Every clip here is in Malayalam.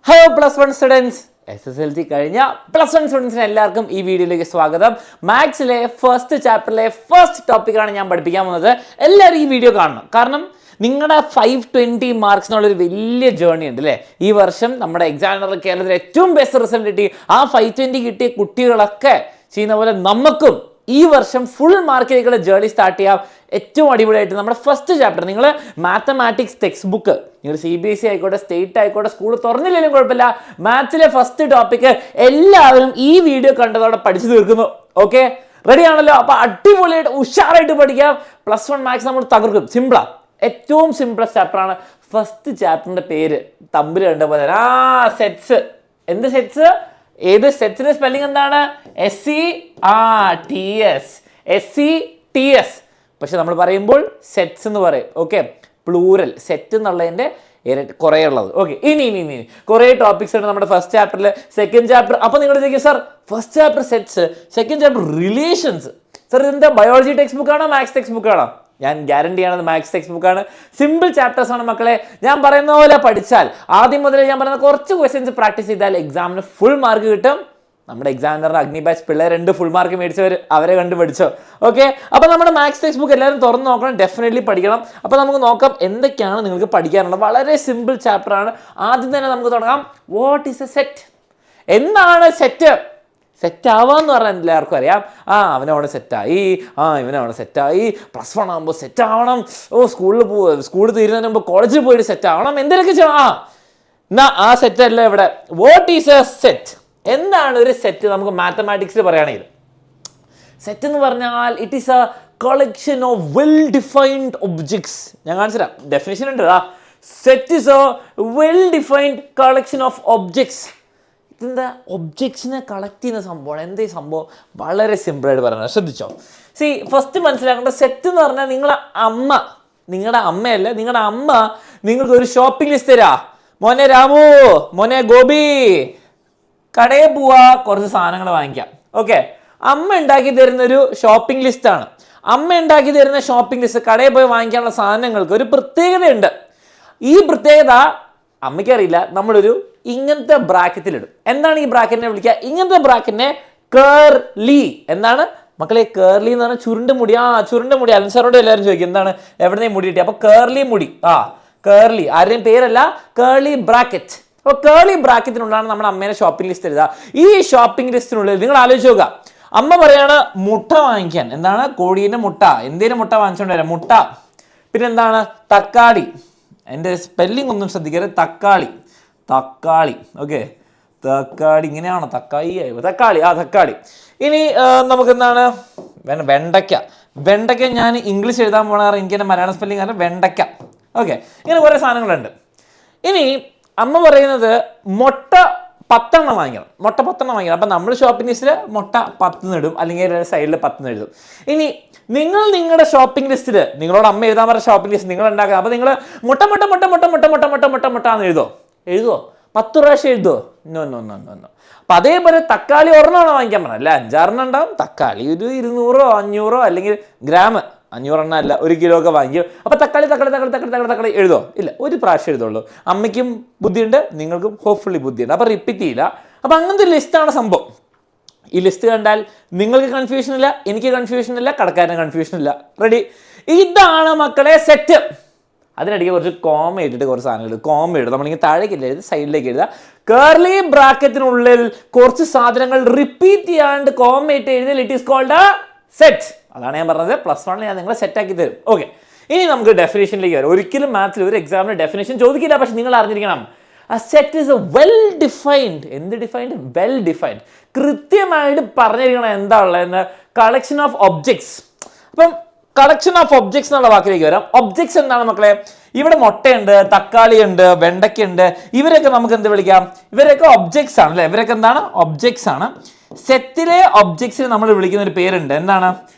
Hello plus one students, SSLC കഴിഞ്ഞ പ്ലസ് വൺ സ്റ്റുഡൻസിന് എല്ലാവർക്കും ഈ വീഡിയോയിലേക്ക് സ്വാഗതം. മാത്സിലെ ഫസ്റ്റ് ചാപ്റ്ററിലെ ഫസ്റ്റ് ടോപ്പിക്കാണ് ഞാൻ പഠിപ്പിക്കാൻ പോകുന്നത്. എല്ലാവരും ഈ വീഡിയോ കാണണം, കാരണം നിങ്ങളുടെ 520 മാർക്സിനുള്ളൊരു വലിയ ജേർണി ഉണ്ട് അല്ലേ. ഈ വർഷം നമ്മുടെ എക്സാമിനർ കേരളത്തിൽ ഏറ്റവും ബെസ്റ്റ് റിസൾട്ട് കിട്ടി. ആ 520 കിട്ടിയ കുട്ടികളൊക്കെ ചെയ്യുന്ന പോലെ നമുക്കും ഈ വർഷം ഫുൾ മാർക്കിലേക്കുള്ള ജേർണി സ്റ്റാർട്ട് ചെയ്യാം. ഏറ്റവും അടിപൊളിയായിട്ട് നമ്മുടെ ഫസ്റ്റ് ചാപ്റ്റർ, നിങ്ങൾ മാത്തമാറ്റിക്സ് ടെക്സ്റ്റ് ബുക്ക്, നിങ്ങൾ CBSE ആയിക്കോട്ടെ, സ്റ്റേറ്റ് ആയിക്കോട്ടെ, സ്കൂൾ തുറന്നില്ലെങ്കിലും കുഴപ്പമില്ല, മാത്സിലെ ഫസ്റ്റ് ടോപ്പിക്ക് എല്ലാവരും ഈ വീഡിയോ കണ്ടതോടെ പഠിച്ചു തീർക്കുന്നു. ഓക്കെ, റെഡി ആണല്ലോ? അപ്പോൾ അടിപൊളിയായിട്ട് ഉഷാറായിട്ട് പഠിക്കാം. പ്ലസ് വൺ മാത്സ് നമ്മൾ തകർക്കും. സിമ്പിളാ, ഏറ്റവും സിമ്പിളസ്റ്റ് ചാപ്റ്ററാണ്. ഫസ്റ്റ് ചാപ്റ്ററിൻ്റെ പേര് തമ്പിൽ കണ്ട പോലെ സെറ്റ്സ്. എന്ത് സെറ്റ്സ്? ഏത് സെറ്റ്സിന്റെ സ്പെല്ലിംഗ് എന്താണ്? SETS. പക്ഷെ നമ്മൾ പറയുമ്പോൾ സെറ്റ്സ് എന്ന് പറയും. Okay, plural. സെറ്റ് എന്നുള്ളതിന്റെ കുറേ ഉള്ളത്. ഓക്കെ, ഇനി കുറേ ടോപ്പിക്സ് ഉണ്ട് നമ്മുടെ ഫസ്റ്റ് ചാപ്റ്ററിൽ. സെക്കൻഡ് ചാപ്റ്റർ അപ്പോൾ നിങ്ങൾ ചോദിക്കും, sir first chapter sets, second chapter relations. Sir ഇതെന്താ ബയോളജി ടെക്സ്റ്റ് ബുക്കാണോ മാത്സ് ടെക്സ്റ്റ് ബുക്കാണോ? ഞാൻ ഗ്യാരണ്ടി ആണത് മാത്സ് ടെക്സ്റ്റ് ബുക്കാണ്. സിമ്പിൾ ചാപ്റ്റേഴ്സ് ആണ് മക്കളെ. ഞാൻ പറയുന്ന പോലെ പഠിച്ചാൽ, ആദ്യം മുതലേ ഞാൻ പറയുന്ന കുറച്ച് ക്വസ്റ്റ്യൻസ് പ്രാക്ടീസ് ചെയ്താൽ എക്സാമിന് ഫുൾ മാർക്ക് കിട്ടും. നമ്മുടെ എക്സാമിനറുടെ അഗ്നി ബാച്ച് പിള്ളേർ ഫുൾ മാർക്ക് മേടിച്ചവർ, അവരെ കണ്ട് പഠിച്ചോ. ഓക്കെ, അപ്പോൾ നമ്മുടെ മാത്സ് ടെക്സ്റ്റ് ബുക്ക് എല്ലാവരും തുറന്ന് നോക്കണം, ഡെഫിനറ്റ്ലി പഠിക്കണം. അപ്പോൾ നമുക്ക് നോക്കാം എന്തൊക്കെയാണ് നിങ്ങൾക്ക് പഠിക്കാനുള്ളത്. വളരെ സിമ്പിൾ ചാപ്റ്റർ ആണ്. ആദ്യം തന്നെ നമുക്ക് തുടങ്ങാം. What is A set? എന്താണ് സെറ്റ്? സെറ്റ് ആവാന്ന് പറഞ്ഞാൽ എല്ലാവർക്കും അറിയാം. അവനവിടെ സെറ്റായി, ഇവനവിടെ സെറ്റായി, പ്ലസ് വൺ ആകുമ്പോൾ സെറ്റ് ആവണം, സ്കൂളിൽ തീരുന്നതിന് മുമ്പ് കോളേജിൽ പോയിട്ട് സെറ്റ് ആവണം, എന്തെങ്കിലുമൊക്കെ ചെയ്യണം. എന്നാ ആ സെറ്റ് അല്ല ഇവിടെ. What is A set? എന്താണ് ഒരു സെറ്റ്? നമുക്ക് മാത്തമാറ്റിക്സിൽ പറയുകയാണെങ്കിൽ സെറ്റ് എന്ന് പറഞ്ഞാൽ it is A collection of well defined objects. ഞാൻ കാണിച്ചുതരാം, ഡെഫിനിഷൻ ഉണ്ട്. Set is A well defined collection of objects. ഇതെന്താ? ഒബ്ജക്ട്സിനെ കളക്ട് ചെയ്യുന്ന സംഭവമാണ്. എന്താ ഈ സംഭവം? വളരെ സിമ്പിളായിട്ട് പറയുന്നത്, ശ്രദ്ധിച്ചോ. ഫസ്റ്റ് മനസ്സിലാക്കേണ്ട, സെറ്റ് എന്ന് പറഞ്ഞാൽ നിങ്ങളുടെ അമ്മയല്ല, നിങ്ങളുടെ അമ്മ നിങ്ങൾക്ക് ഒരു ഷോപ്പിംഗ് ലിസ്റ്റ് തരാ. മോനെ രാമു, മോനെ ഗോപി, കടയിൽ പോവാ, കുറച്ച് സാധനങ്ങൾ വാങ്ങിക്കാം. ഓക്കെ, അമ്മ ഉണ്ടാക്കി തരുന്നൊരു ഷോപ്പിംഗ് ലിസ്റ്റാണ്. അമ്മ ഉണ്ടാക്കി തരുന്ന ഷോപ്പിംഗ് ലിസ്റ്റ്, കടയിൽ പോയി വാങ്ങിക്കാനുള്ള സാധനങ്ങൾക്ക് ഒരു പ്രത്യേകതയുണ്ട്. ഈ പ്രത്യേകത അമ്മയ്ക്കറിയില്ല. നമ്മളൊരു ഇങ്ങനത്തെ ബ്രാക്കറ്റിലിടും. എന്താണ് ഈ ബ്രാക്കറ്റിനെ വിളിക്കുക? ഇങ്ങനത്തെ ബ്രാക്കറ്റിനെ കേർലി. എന്താണ് മക്കളെ കേർലി എന്ന് പറഞ്ഞാൽ? ചുരുണ്ട മുടി. ചുരുണ്ട മുടി. അൻസറോട് എല്ലാവരും ചോദിക്കും എന്താണ്, എവിടെയും മുടി കിട്ടി? അപ്പോൾ കേർലി മുടി. കേർലി, ആരുടെയും പേരല്ല, കേർലി ബ്രാക്കറ്റ്. അപ്പോൾ കേർലി ബ്രാക്കറ്റിനുള്ളതാണ് നമ്മുടെ അമ്മേനെ ഷോപ്പിംഗ് ലിസ്റ്റ് എഴുതുക. ഈ ഷോപ്പിംഗ് ലിസ്റ്റിനുള്ളിൽ നിങ്ങൾ ആലോചിച്ച് നോക്കുക, അമ്മ പറയാണ് മുട്ട വാങ്ങിക്കാൻ. എന്താണ്? കോഴീൻ്റെ മുട്ട. എന്തേലും മുട്ട വാങ്ങിച്ചുകൊണ്ട് വരാം, മുട്ട. പിന്നെന്താണ്? തക്കാളി. എൻ്റെ സ്പെല്ലിംഗ് ഒന്നും ശ്രദ്ധിക്കരുത്. തക്കാളി. ഓക്കെ, തക്കാളി ഇങ്ങനെയാണോ? തക്കാളി. ഇനി നമുക്കെന്താണ്? വെണ്ടയ്ക്ക ഞാൻ ഇംഗ്ലീഷ് എഴുതാൻ പോകണ, എനിക്ക് എൻ്റെ മലയാളം സ്പെല്ലിംഗ് ആണ് വെണ്ടയ്ക്ക. ഓക്കെ, ഇങ്ങനെ കുറേ സാധനങ്ങളുണ്ട്. ഇനി അമ്മ പറയുന്നത് മുട്ട 10 വാങ്ങിക്കണം. അപ്പം നമ്മൾ ഷോപ്പിംഗ് ലിസ്റ്റിൽ മുട്ട 10 ഇടും, അല്ലെങ്കിൽ സൈഡിൽ 10 എഴുതും. ഇനി നിങ്ങൾ നിങ്ങളുടെ ഷോപ്പിംഗ് ലിസ്റ്റിൽ നിങ്ങളോട് അമ്മ എഴുതാൻ പറഞ്ഞ ഷോപ്പിംഗ് ലിസ്റ്റ് നിങ്ങൾ ഉണ്ടാക്കുക. അപ്പോൾ നിങ്ങൾ മുട്ട എന്ന് എഴുതുമോ? 10 പ്രാവശ്യം എഴുതുമോ? നോ. അപ്പം അതേപോലെ തക്കാളി ഒരെണ്ണമാണ് വാങ്ങിക്കാൻ പറഞ്ഞത്, അല്ല 5-6 ഉണ്ടാവും. തക്കാളി ഒരു 200 500 അല്ലെങ്കിൽ ഗ്രാം, 500 അല്ല 1 കിലോ ഒക്കെ വാങ്ങിക്കും. അപ്പോൾ തക്കാളി എഴുതോ? ഇല്ല, ഒരു പ്രാവശ്യം എഴുതുള്ളൂ. അമ്മയ്ക്കും ബുദ്ധിയുണ്ട്, നിങ്ങൾക്കും ഹോപ്പ്ഫുള്ളി ബുദ്ധിയുണ്ട്. അപ്പോൾ റിപ്പീറ്റ് ചെയ്യില്ല. അപ്പോൾ അങ്ങനത്തെ ഒരു ലിസ്റ്റാണ് സംഭവം. ഈ ലിസ്റ്റ് കണ്ടാൽ നിങ്ങൾക്ക് കൺഫ്യൂഷൻ ഇല്ല, എനിക്ക് കൺഫ്യൂഷൻ ഇല്ല, കടക്കാരന് കൺഫ്യൂഷൻ ഇല്ല. റെഡി? ഇതാണ് മക്കളെ സെറ്റ്. അതിനിടയ്ക്ക് കുറച്ച് കോമ ഇട്ടിട്ട് കുറച്ച് സാധനങ്ങൾ കോമ ഇടും. നമ്മളിങ്ങനെ താഴേക്കില്ല എഴുതി, സൈഡിലേക്ക് എഴുതുക. കേർലി ബ്രാക്കറ്റിനുള്ളിൽ കുറച്ച് സാധനങ്ങൾ റിപ്പീറ്റ് ചെയ്യാണ്ട് കോമ ഇട്ട് എഴുതിയാൽ it is called a set. അതാണ് ഞാൻ പറഞ്ഞത്. പ്ലസ് വണ്ണിൽ ഞാൻ നിങ്ങളെ സെറ്റാക്കി തരും. ഓക്കെ, ഇനി നമുക്ക് ഡെഫിനേഷനിലേക്ക് വരാം. ഒരിക്കലും മാത്സിൽ ഒരു എക്സാമിന് ഡെഫിനേഷൻ ചോദിക്കില്ല, പക്ഷെ നിങ്ങൾ അറിഞ്ഞിരിക്കണം, a set is a well defined. എന്ത് ഡിഫൈൻഡ്? Well defined. കൃത്യമായിട്ട് പറഞ്ഞിരിക്കണം എന്താ ഉള്ളതെന്ന്. Collection of objects. അപ്പം കളക്ഷൻ ഓഫ് ഒബ്ജക്ട്സ് എന്നുള്ള വാക്കിലേക്ക് വരാം. ഒബ്ജക്ട്സ് എന്താണ് മക്കളെ? ഇവിടെ മുട്ടയുണ്ട്, തക്കാളിയുണ്ട്, വെണ്ടയ്ക്കുണ്ട്. ഇവരൊക്കെ നമുക്ക് എന്ത് വിളിക്കാം? ഇവരൊക്കെ ഒബ്ജക്ട്സ് ആണ് അല്ലേ? ഇവരൊക്കെ എന്താണ്? ഒബ്ജക്ട്സ് ആണ്. സെറ്റിലെ ഒബ്ജക്ട്സിന് നമ്മൾ വിളിക്കുന്ന ഒരു പേരുണ്ട്. എന്താണ്?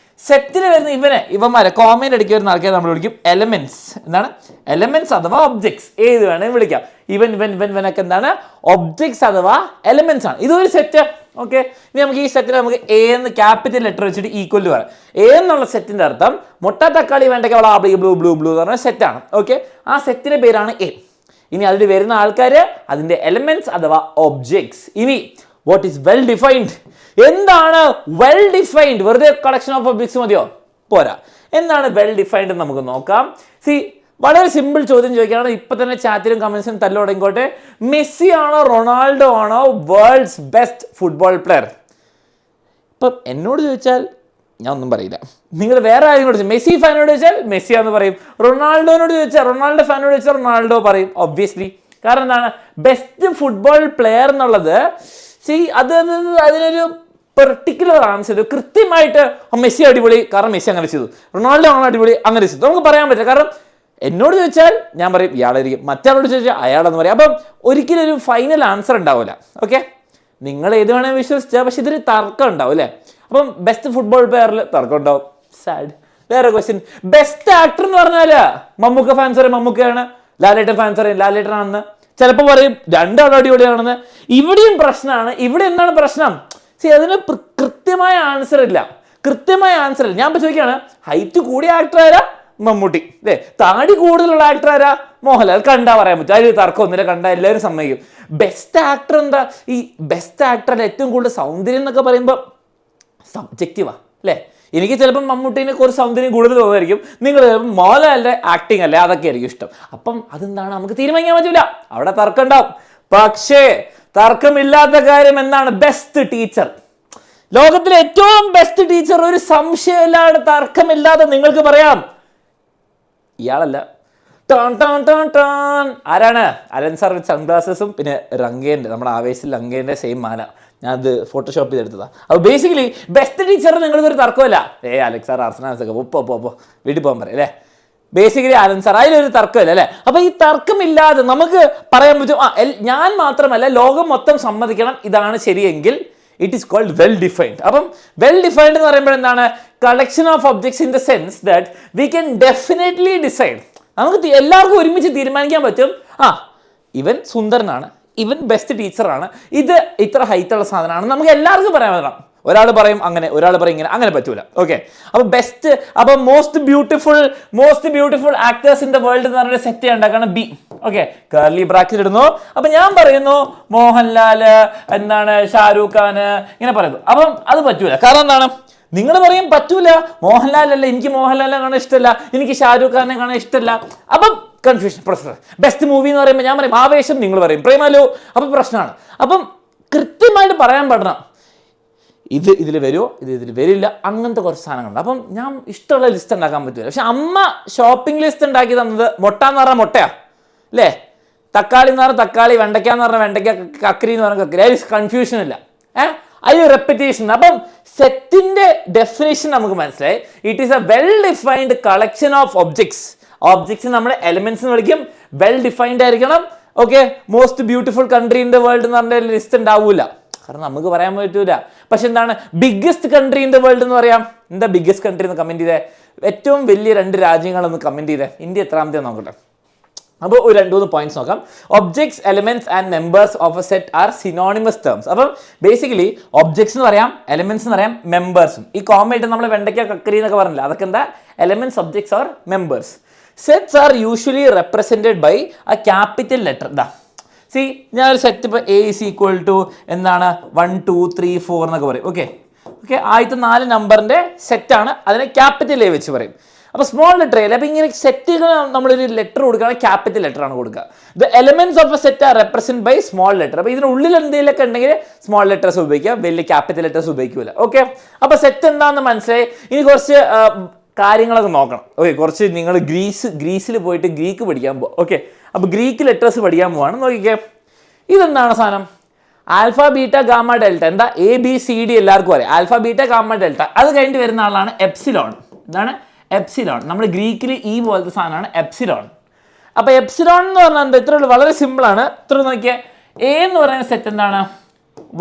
സെറ്റിൽ വരുന്ന ഇവന്മാരെ കോമേൻ്റെ ഇടയ്ക്ക് വരുന്ന ആൾക്കാരെ നമ്മൾ വിളിക്കും എലമെന്റ്സ്. എന്താണ്? എലമെന്റ്സ് അഥവാ ഒബ്ജക്ട്സ്. ഏത് വേണമെങ്കിൽ വിളിക്കാം. ഇവനൊക്കെ എന്താണ്? ഒബ്ജക്ട്സ് അഥവാ എലമെന്റ്സ് ആണ്. ഇതൊരു സെറ്റ്. ഓക്കെ, ഇനി നമുക്ക് ഈ സെറ്റിൽ നമുക്ക് എ എന്ന് ക്യാപിറ്റൽ ലെറ്റർ വെച്ചിട്ട് ഈക്വൽ ടു പറയാം. എ എന്നുള്ള സെറ്റിന്റെ അർത്ഥം മുട്ട തക്കാളി വെണ്ടയ്ക്ക ബ്ലൂ എന്ന് പറഞ്ഞ സെറ്റാണ്. ഓക്കെ, ആ സെറ്റിന്റെ പേരാണ് എ. ഇനി അതിൽ വരുന്ന ആൾക്കാർ അതിൻ്റെ എലമെന്റ്സ് അഥവാ ഒബ്ജെക്ട്സ്. ഇനി വാട്ട് ഈസ് വെൽ ഡിഫൈൻഡ്? എന്താണ് വെൽ ഡിഫൈൻഡ്? വെറുതെ കളക്ഷൻ ഓഫ് ഒബ്ജെക്ട്സ് മതിയോ? പോരാ. എന്താണ് വെൽ ഡിഫൈൻഡ് എന്ന് നമുക്ക് നോക്കാം. സി, വളരെ സിമ്പിൾ ചോദ്യം ചോദിക്കുകയാണ്. ഇപ്പൊ തന്നെ ചാറ്റിലും കമന്റ്സിലും തല്ലു തുടങ്ങിക്കോട്ടെ. മെസ്സി ആണോ റൊണാൾഡോ ആണോ വേൾഡ്സ് ബെസ്റ്റ് ഫുട്ബോൾ പ്ലെയർ? ഇപ്പം എന്നോട് ചോദിച്ചാൽ ഞാൻ ഒന്നും പറയില്ല. നിങ്ങൾ വേറെ ആരെങ്കിലും ചോദിച്ചാൽ, മെസ്സി ഫാനോട് ചോദിച്ചാൽ മെസ്സി ആണെന്ന് പറയും. റൊണാൾഡോനോട് ചോദിച്ചാൽ, റൊണാൾഡോ ഫാനോട് ചോദിച്ചാൽ റൊണാൾഡോ പറയും ഒബ്വിയസ്ലി. കാരണം എന്താണ്? ബെസ്റ്റ് ഫുട്ബോൾ പ്ലെയർ എന്നുള്ളത് അതിനൊരു പെർട്ടിക്കുലർ ആൻസർ, കൃത്യമായിട്ട് മെസ്സി അടിപൊളി കാരണം മെസ്സി അങ്ങനെ ചെയ്തു, റൊണാൾഡോ ആണ് അടിപൊളി അങ്ങനെ ചെയ്തു, നമുക്ക് പറയാൻ പറ്റില്ല. കാരണം എന്നോട് ചോദിച്ചാൽ ഞാൻ പറയും ഇയാളായിരിക്കും, മറ്റയാളോട് ചോദിച്ചാൽ അയാളെന്ന് പറയും. അപ്പം ഒരിക്കലും ഒരു ഫൈനൽ ആൻസർ ഉണ്ടാവില്ല. ഓക്കെ, നിങ്ങൾ ഏത് വേണമെങ്കിൽ വിശ്വസിച്ചാൽ, പക്ഷെ ഇതൊരു തർക്കം ഉണ്ടാവും അല്ലേ? അപ്പം ബെസ്റ്റ് ഫുട്ബോൾ പ്ലെയറിൽ തർക്കം ഉണ്ടാവും. സാഡ്. വേറെ ക്വസ്റ്റ്യൻ, ബെസ്റ്റ് ആക്ടർ എന്ന് പറഞ്ഞാൽ മമ്മൂക്ക ഫാൻസ് പറയും മമ്മൂക്കയാണ്, ലാലേട്ടൻ ഫാൻസ് പറയും ലാലേട്ടനാണെന്ന്, ചിലപ്പോൾ പറയും രണ്ടാളും അടിപൊളിയാണെന്ന്. ഇവിടെയും പ്രശ്നമാണ്. ഇവിടെ എന്താണ് പ്രശ്നം? അതിന് കൃത്യമായ ആൻസർ ഇല്ല. ഞാൻ ഇപ്പോൾ ചോദിക്കുകയാണ്, ഹൈറ്റ് കൂടിയ ആക്ടർ ആരാ? മമ്മൂട്ടി. അല്ലേ? താടി കൂടുതലുള്ള ആക്ടർ ആരാ? മോഹൻലാൽ. കണ്ടാ പറയാൻ പറ്റും, അതിൽ തർക്കമൊന്നുമില്ല, കണ്ടാ എല്ലാവരും സമ്മതിക്കും. ബെസ്റ്റ് ആക്ടർ എന്താ? ഈ ബെസ്റ്റ് ആക്ടറിൽ ഏറ്റവും കൂടുതൽ സൗന്ദര്യം എന്നൊക്കെ പറയുമ്പോൾ സബ്ജക്റ്റീവാ അല്ലേ? എനിക്ക് ചിലപ്പോൾ മമ്മൂട്ടീനെ കുറച്ച് സൗന്ദര്യം കൂടുതൽ തോന്നുമായിരിക്കും, നിങ്ങൾ ചിലപ്പോൾ മോഹൻലാലിൻ്റെ ആക്ടിങ് അല്ലേ അതൊക്കെ ആയിരിക്കും ഇഷ്ടം. അപ്പം അതെന്താണ് നമുക്ക് തീരുമാനിക്കാൻ പറ്റില്ല, അവിടെ തർക്കം ഉണ്ടാവും. പക്ഷേ തർക്കമില്ലാത്ത കാര്യം എന്താണ്? Best teacher. ലോകത്തിലെ ഏറ്റവും ബെസ്റ്റ് ടീച്ചർ ഒരു സംശയമില്ലാതെ തർക്കമില്ലാതെ നിങ്ങൾക്ക് പറയാം, ഇയാളല്ല. ആരാണ്? അലൻ സാർ വിത്ത് സൺഗ്ലാസസും പിന്നെ റങ്കേൻ്റെ, നമ്മുടെ ആവേശിൽ റങ്കേൻ്റെ സെയിം മാല. ഞാനത് ഫോട്ടോഷോപ്പ് ചെയ്തെടുത്തതാണ്. അപ്പോൾ ബേസിക്കലി ബെസ്റ്റ് ടീച്ചർ നിങ്ങൾക്കൊരു തർക്കമില്ല. അലക്സ് സാർ അർസനാസൊക്കെ പോ വീട്ടിൽ പോകാൻ പറയും അല്ലേ? ബേസിക്കലി അലൻ സാർ, അതിലൊരു തർക്കമില്ല അല്ലേ? അപ്പോൾ ഈ തർക്കമില്ലാതെ നമുക്ക് പറയാൻ പറ്റും, ഞാൻ മാത്രമല്ല ലോകം മൊത്തം സമ്മതിക്കണം ഇതാണ് ശരിയെങ്കിൽ it is called well defined. അപ്പം വെൽ ഡിഫൈൻഡ് എന്ന് പറയുമ്പോൾ എന്താണ്? Collection of objects in the sense that we can definitely decide. നമുക്ക് എല്ലാവർക്കും ഒരുമിച്ച് തീരുമാനിക്കാൻ പറ്റും, ഇവൻ സുന്ദരനാണ്, ഇവൻ ബെസ്റ്റ് ടീച്ചറാണ്, ഇത് ഇത്ര ഹൈറ്റുള്ള സാധനമാണ്, നമുക്ക് എല്ലാവർക്കും പറയാൻ പറ്റണം. ഒരാൾ പറയും അങ്ങനെ, ഒരാൾ പറയും ഇങ്ങനെ, അങ്ങനെ പറ്റൂല. ഓക്കെ, അപ്പോൾ ബെസ്റ്റ്, അപ്പോൾ most beautiful actors in the world എന്ന് പറഞ്ഞൊരു സെറ്റ് ഉണ്ടാക്കണം ബി. ഓക്കെ, കർലി ബ്രാക്കറ്റ് ഇടുന്നു. അപ്പൊ ഞാൻ പറയുന്നു മോഹൻലാൽ, എന്താണ് ഷാരൂഖ് ഖാന്, ഇങ്ങനെ പറയുന്നു. അപ്പം അത് പറ്റൂല. കാരണം എന്താണ്? നിങ്ങൾ പറയും പറ്റൂല, മോഹൻലാലല്ല, എനിക്ക് മോഹൻലാലിനെ കാണാൻ ഇഷ്ടമല്ല, എനിക്ക് ഷാരൂഖ് ഖാനെ കാണാൻ ഇഷ്ടമല്ല. അപ്പം കൺഫ്യൂഷൻ, പ്രശ്നം. ബെസ്റ്റ് മൂവി എന്ന് പറയുമ്പോൾ ഞാൻ പറയും ആവേശം, നിങ്ങൾ പറയും പ്രേമലു, അപ്പം പ്രശ്നമാണ്. അപ്പം കൃത്യമായിട്ട് പറയാൻ പറ്റണം, ഇതിൽ വരുമോ, ഇതിൽ വരില്ല, അങ്ങനത്തെ കുറച്ച് സാധനങ്ങളുണ്ട്. അപ്പം ഞാൻ ഇഷ്ടമുള്ള ലിസ്റ്റ് ഉണ്ടാക്കാൻ പറ്റില്ല. പക്ഷെ അമ്മ ഷോപ്പിംഗ് ലിസ്റ്റ് ഉണ്ടാക്കി തന്നത് മുട്ട എന്ന് പറഞ്ഞാൽ മുട്ടയാ അല്ലേ? തക്കാളി എന്ന് പറഞ്ഞാൽ തക്കാളി, വെണ്ടയ്ക്ക എന്ന് പറഞ്ഞാൽ വെണ്ടയ്ക്ക, കക്കരി എന്ന് പറഞ്ഞാൽ കക്കരി. അതിൽ കൺഫ്യൂഷൻ ഇല്ല, അതിൽ റെപ്പിറ്റേഷൻ. അപ്പം സെറ്റിന്റെ ഡെഫിനേഷൻ നമുക്ക് മനസ്സിലായി. It is A well defined collection of objects നമ്മുടെ എലിമെന്റ്സ് എന്ന് വിളിക്കും. വെൽ ഡിഫൈൻഡ് ആയിരിക്കണം. Okay, most beautiful country in the world എന്ന് പറഞ്ഞ ലിസ്റ്റ് ഉണ്ടാവൂല, കാരണം നമുക്ക് പറയാൻ പറ്റൂല. പക്ഷെ എന്താണ് biggest country in the world എന്ന് പറയാം. എന്താ ബിഗ്ഗസ്റ്റ് കൺട്രി എന്ന് കമന്റ് ചെയ്തേ? ഏറ്റവും വലിയ 2 രാജ്യങ്ങളൊന്ന് കമന്റ് ചെയ്തേ. ഇന്ത്യ എത്രാമത്തെ നോക്കട്ടെ. അപ്പോൾ ഒരു 2-3 പോയിന്റ്സ് നോക്കാം. Objects, elements and members of a set are synonymous terms. അപ്പം ബേസിക്കലി ഒബ്ജെക്ട്സ് എന്ന് പറയാം, എലിമെന്റ്സ് എന്ന് പറയാം, മെമ്പേഴ്സും. ഈ കോമൺ നമ്മൾ വെണ്ടയ്ക്ക, കക്കരി എന്നൊക്കെ പറഞ്ഞില്ല, അതൊക്കെ എന്താ? Elements, objects or members. Sets are usually represented by a capital letter. ഞാനൊരു സെറ്റ് ഇപ്പോൾ എ ഈസ് ഈക്വൽ ടു എന്താണ് 1 2 3 4 എന്നൊക്കെ പറയും. ഓക്കെ, ആദ്യത്തെ 4 നമ്പറിന്റെ സെറ്റാണ്, അതിനെ ക്യാപിറ്റൽ എ വെച്ച് പറയും. അപ്പോൾ സ്മോൾ ലെറ്റർ എ. അപ്പോൾ ഇങ്ങനെ സെറ്റുകൾ നമ്മളൊരു ലെറ്റർ കൊടുക്കുകയാണെങ്കിൽ ക്യാപിറ്റൽ ലെറ്റർ ആണ് കൊടുക്കുക. The elements of a set are represent by small letter. അപ്പോൾ ഇതിനുള്ളിൽ എന്തെങ്കിലുമൊക്കെ ഉണ്ടെങ്കിൽ സ്മോൾ ലെറ്റേഴ്സ് ഉപയോഗിക്കുക, വലിയ ക്യാപിറ്റൽ ലെറ്റേഴ്സ് ഉപയോഗിക്കില്ല. ഓക്കെ, അപ്പോൾ സെറ്റ് എന്താണെന്ന് മനസ്സിലായി. ഇനി കുറച്ച് കാര്യങ്ങളൊക്കെ നോക്കണം. ഓക്കെ, കുറച്ച് നിങ്ങൾ ഗ്രീസിൽ പോയിട്ട് ഗ്രീക്ക് പഠിക്കാൻ പോകും. ഓക്കെ, അപ്പോൾ ഗ്രീക്ക് ലെറ്റേഴ്സ് പഠിക്കാൻ പോവാണ്. നോക്കിക്കേ, ഇതെന്താണ് സാധനം? Alpha, beta, gamma, delta. എന്താ? ABCD എല്ലാവർക്കും അറിയാം. Alpha, beta, gamma, delta. അത് കഴിഞ്ഞിട്ട് വരുന്ന ആളാണ് എപ്സിലോൺ. എന്താണ് എപ്സിലോൺ? നമ്മൾ ഗ്രീക്കിൽ ഈ പോലത്തെ സാധനമാണ് എപ്സിലോൺ. അപ്പോൾ എപ്സിലോൺ എന്ന് പറഞ്ഞാൽ എന്താ? ഇത്ര വളരെ സിമ്പിളാണ്. ഇത്ര നോക്കിയാൽ എ എന്ന് പറയുന്ന സെറ്റ് എന്താണ്?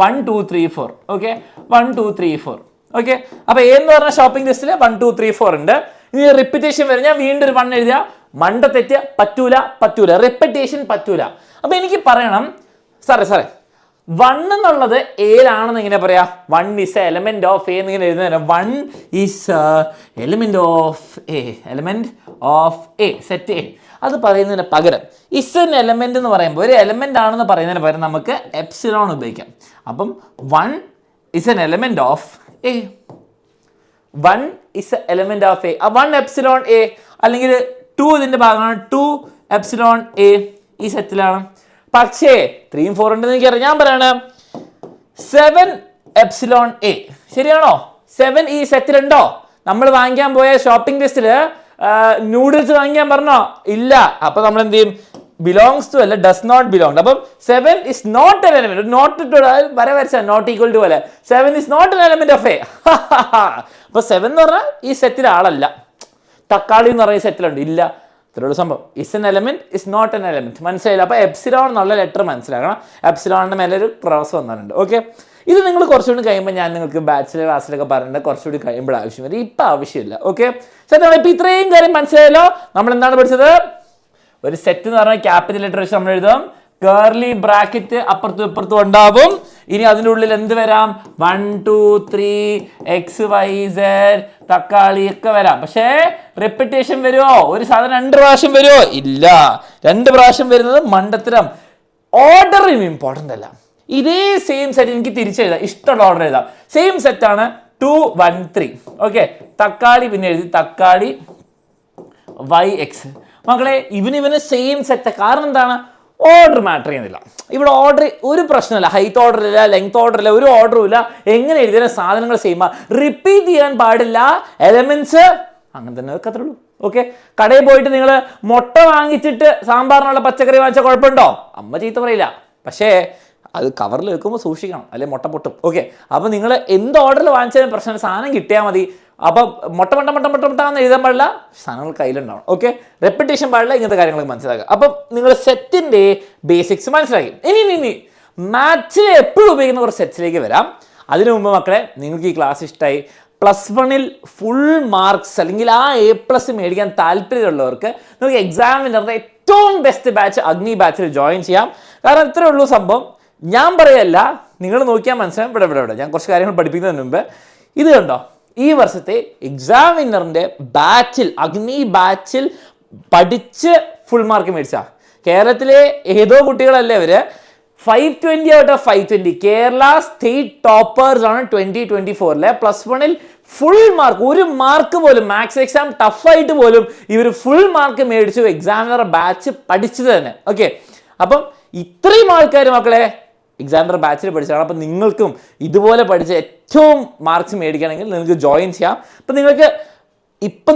1 2 3 4. ഓക്കെ, 1 2 3 4. ഓക്കെ, അപ്പോൾ എ എന്ന് പറഞ്ഞ ഷോപ്പിംഗ് ലിസ്റ്റിൽ 1 2 3 4 ഉണ്ട്. ഇനി റിപ്പീറ്റേഷൻ വരും. ഞാൻ വീണ്ടും ഒരു 1 എഴുതിയ മണ്ട തെറ്റ് പറ്റൂല, റിപ്പീറ്റേഷൻ പറ്റൂല. അപ്പോൾ എനിക്ക് പറയണം സാറേ വൺ എന്നുള്ളത് ഏലാണെന്ന് എങ്ങനെ പറയാ? One is A element of A എന്നിങ്ങനെ എഴുതുന്നത്. One is element of A, element of a, set A. അത് പറയുന്നതിന് പകരം ഇസ് എൻ എലമെന്റ് എന്ന് പറയുമ്പോൾ ഒരു എലമെന്റ് ആണെന്ന് പറയുന്നതിന് പകരം നമുക്ക് എപ്സിലോൺ ഉപയോഗിക്കാം. അപ്പം one is an element of A, one is A element of A, one epsilon A, അല്ലെങ്കിൽ ടു ഇതിന്റെ ഭാഗമാണ്, ടു എപ്സിലോൺ എ ഈ സെറ്റിലാണ്. പക്ഷേ 3 4 ഉണ്ടെന്ന് എനിക്കറിയാം. ഞാൻ പറയാണ് 7 എപ്സിലോൺ എ ശരിയാണോ? 7 ഈ സെറ്റിലുണ്ടോ? നമ്മൾ വാങ്ങിക്കാൻ പോയ ഷോപ്പിംഗ് ലിസ്റ്റില് നൂഡിൽസ് വാങ്ങിക്കാൻ പറഞ്ഞോ? ഇല്ല. അപ്പൊ നമ്മൾ എന്ത് ചെയ്യും? ബിലോങ്സ് ടു അല്ല, ഡസ് നോട്ട് ബിലോങ്. അപ്പം 7 is not an element. Not ഇട്ട് വര വരച്ച നോട്ട് ഈക്വൽ ടു പോലെ 7 is not an element of A. അപ്പൊ 7 എന്ന് പറഞ്ഞാൽ ഈ സെറ്റിൽ ആളല്ല. തക്കാളി എന്ന് പറയുന്ന സെറ്റിലുണ്ട്, ഇല്ല. ഇത്രയുള്ള സംഭവം. Is an element, is not an element. മനസ്സിലായില്ല? അപ്പൊ എപ്സിലോൺ എന്നുള്ള ലെറ്റർ മനസ്സിലാക്കണം. എപ്സിലോണിന്റെ മേലെ ഒരു ക്രോസ് വന്നിട്ടുണ്ട്. ഓക്കെ, ഇത് നിങ്ങൾ കുറച്ചുകൂടി കഴിയുമ്പോൾ ഞാൻ നിങ്ങൾക്ക് ബാച്ചിലർ ക്ലാസ്സിലൊക്കെ പറഞ്ഞിട്ട് കുറച്ചുകൂടി കഴിയുമ്പോൾ ആവശ്യം വരും. ഇപ്പം ആവശ്യമില്ല. ഓക്കെ, സെറ്റാണ്. ഇപ്പം ഇത്രയും കാര്യം മനസ്സിലായല്ലോ. നമ്മൾ എന്താണ് പഠിച്ചത്? ഒരു സെറ്റ് എന്ന് പറഞ്ഞാൽ ക്യാപിറ്റൽ ലെറ്റർ വെച്ച് നമ്മൾ എഴുതും. കേർലി ബ്രാക്കറ്റ് അപ്പുറത്തും ഇപ്പുറത്തും ഉണ്ടാവും. ഇനി അതിൻ്റെ ഉള്ളിൽ എന്ത് വരാം? 1 2 3 XYZ തക്കാളി ഒക്കെ വരാം. പക്ഷേ റെപ്പിറ്റേഷൻ വരുമോ? ഒരു സാധനം 2 പ്രാവശ്യം വരുമോ? ഇല്ല. 2 പ്രാവശ്യം വരുന്നത് മണ്ടത്തരം. ഓർഡർ ഇമ്പോർട്ടൻ്റ് അല്ല. ഇതേ സെയിം സെറ്റ് എനിക്ക് തിരിച്ചെഴുതാം, ഇഷ്ടമുള്ള ഓർഡർ എഴുതാം. സെയിം സെറ്റാണ് 2 1 3. ഓക്കെ, തക്കാളി പിന്നെ എഴുതി തക്കാളി YX. മക്കളെ ഇവന് സെയിം സെറ്റ്. കാരണം എന്താണ്? ഓർഡർ മാറ്റർ ചെയ്യുന്നില്ല. ഇവിടെ ഓർഡർ ഒരു പ്രശ്നമില്ല. ഹൈറ്റ് ഓർഡർ ഇല്ല, ലെങ്ത് ഓർഡർ ഇല്ല, ഒരു ഓർഡറും ഇല്ല. എങ്ങനെ എഴുതിയാലും സാധനങ്ങൾ സെയിം. റിപ്പീറ്റ് ചെയ്യാൻ പാടില്ല. എലമെന്റ്സ് അങ്ങനെ തന്നെ വെക്കത്രേ ഉള്ളൂ. ഓക്കെ, കടയിൽ പോയിട്ട് നിങ്ങൾ മുട്ട വാങ്ങിച്ചിട്ട് സാമ്പാറിനുള്ള പച്ചക്കറി വാങ്ങിച്ചാൽ കുഴപ്പമുണ്ടോ? അമ്മ ചീത്ത പറയില്ല. പക്ഷേ അത് കവറിൽ വെക്കുമ്പോൾ സൂക്ഷിക്കണം, അല്ലെങ്കിൽ മുട്ട പൊട്ടും. ഓക്കെ, അപ്പോൾ നിങ്ങൾ എന്ത് ഓർഡറിൽ വാങ്ങിച്ചാലും പ്രശ്നം, സാധനം കിട്ടിയാൽ മതി. അപ്പം മുട്ട എന്ന് എഴുതാൻ പാടില്ല, സാധനങ്ങൾ കയ്യിലുണ്ടാവണം. ഓക്കെ, റെപ്പിറ്റേഷൻ പാടില്ല, ഇങ്ങനത്തെ കാര്യങ്ങളൊക്കെ മനസ്സിലാക്കുക. അപ്പം നിങ്ങൾ സെറ്റിൻ്റെ ബേസിക്സ് മനസ്സിലാക്കി. ഇനി മാത്സിൽ എപ്പോഴും ഉപയോഗിക്കുന്ന കുറച്ച് സെറ്റ്സിലേക്ക് വരാം. അതിനു മുമ്പ് മക്കളെ, നിങ്ങൾക്ക് ഈ ക്ലാസ് ഇഷ്ടമായി, +1 ഫുൾ മാർക്സ് അല്ലെങ്കിൽ ആ A+ മേടിക്കാൻ താല്പര്യമുള്ളവർക്ക് നിങ്ങൾക്ക് എക്സാമിനറിൻ്റെ ഏറ്റവും ബെസ്റ്റ് ബാച്ച് അഗ്നി ബാച്ചിൽ ജോയിൻ ചെയ്യാം. കാരണം ഇത്രയേ ഉള്ളൂ സംഭവം. ഞാൻ പറയല്ല, നിങ്ങൾ നോക്കിയാൽ മനസ്സിലാവും. ഇവിടെ ഞാൻ കുറച്ച് കാര്യങ്ങൾ പഠിപ്പിക്കുന്നതിന് മുമ്പ് ഇത് കണ്ടോ, ഈ വർഷത്തെ എക്സാമിനറിൻ്റെ ബാച്ചിൽ, അഗ്നി ബാച്ചിൽ പഠിച്ച് ഫുൾ മാർക്ക് മേടിച്ച കേരളത്തിലെ ഏതോ കുട്ടികളല്ലേ അവര് 520 out of 520 Kerala state toppers ആണ് 2024 +1 ഫുൾ മാർക്ക്. ഒരു മാർക്ക് പോലും മാത്സ് എക്സാം ടഫായിട്ട് പോലും ഇവർ ഫുൾ മാർക്ക് മേടിച്ചു. എക്സാമിനർ ബാച്ച് പഠിച്ചത് തന്നെ. ഓക്കെ, അപ്പം ഇത്രയും ആൾക്കാർ മക്കളെ എക്സാമിനർ ബാച്ചിൽ പഠിച്ചതാണ്. അപ്പം നിങ്ങൾക്കും ഇതുപോലെ പഠിച്ച ഏറ്റവും മാർക്സ് മേടിക്കുകയാണെങ്കിൽ നിങ്ങൾക്ക് ജോയിൻ ചെയ്യാം. അപ്പം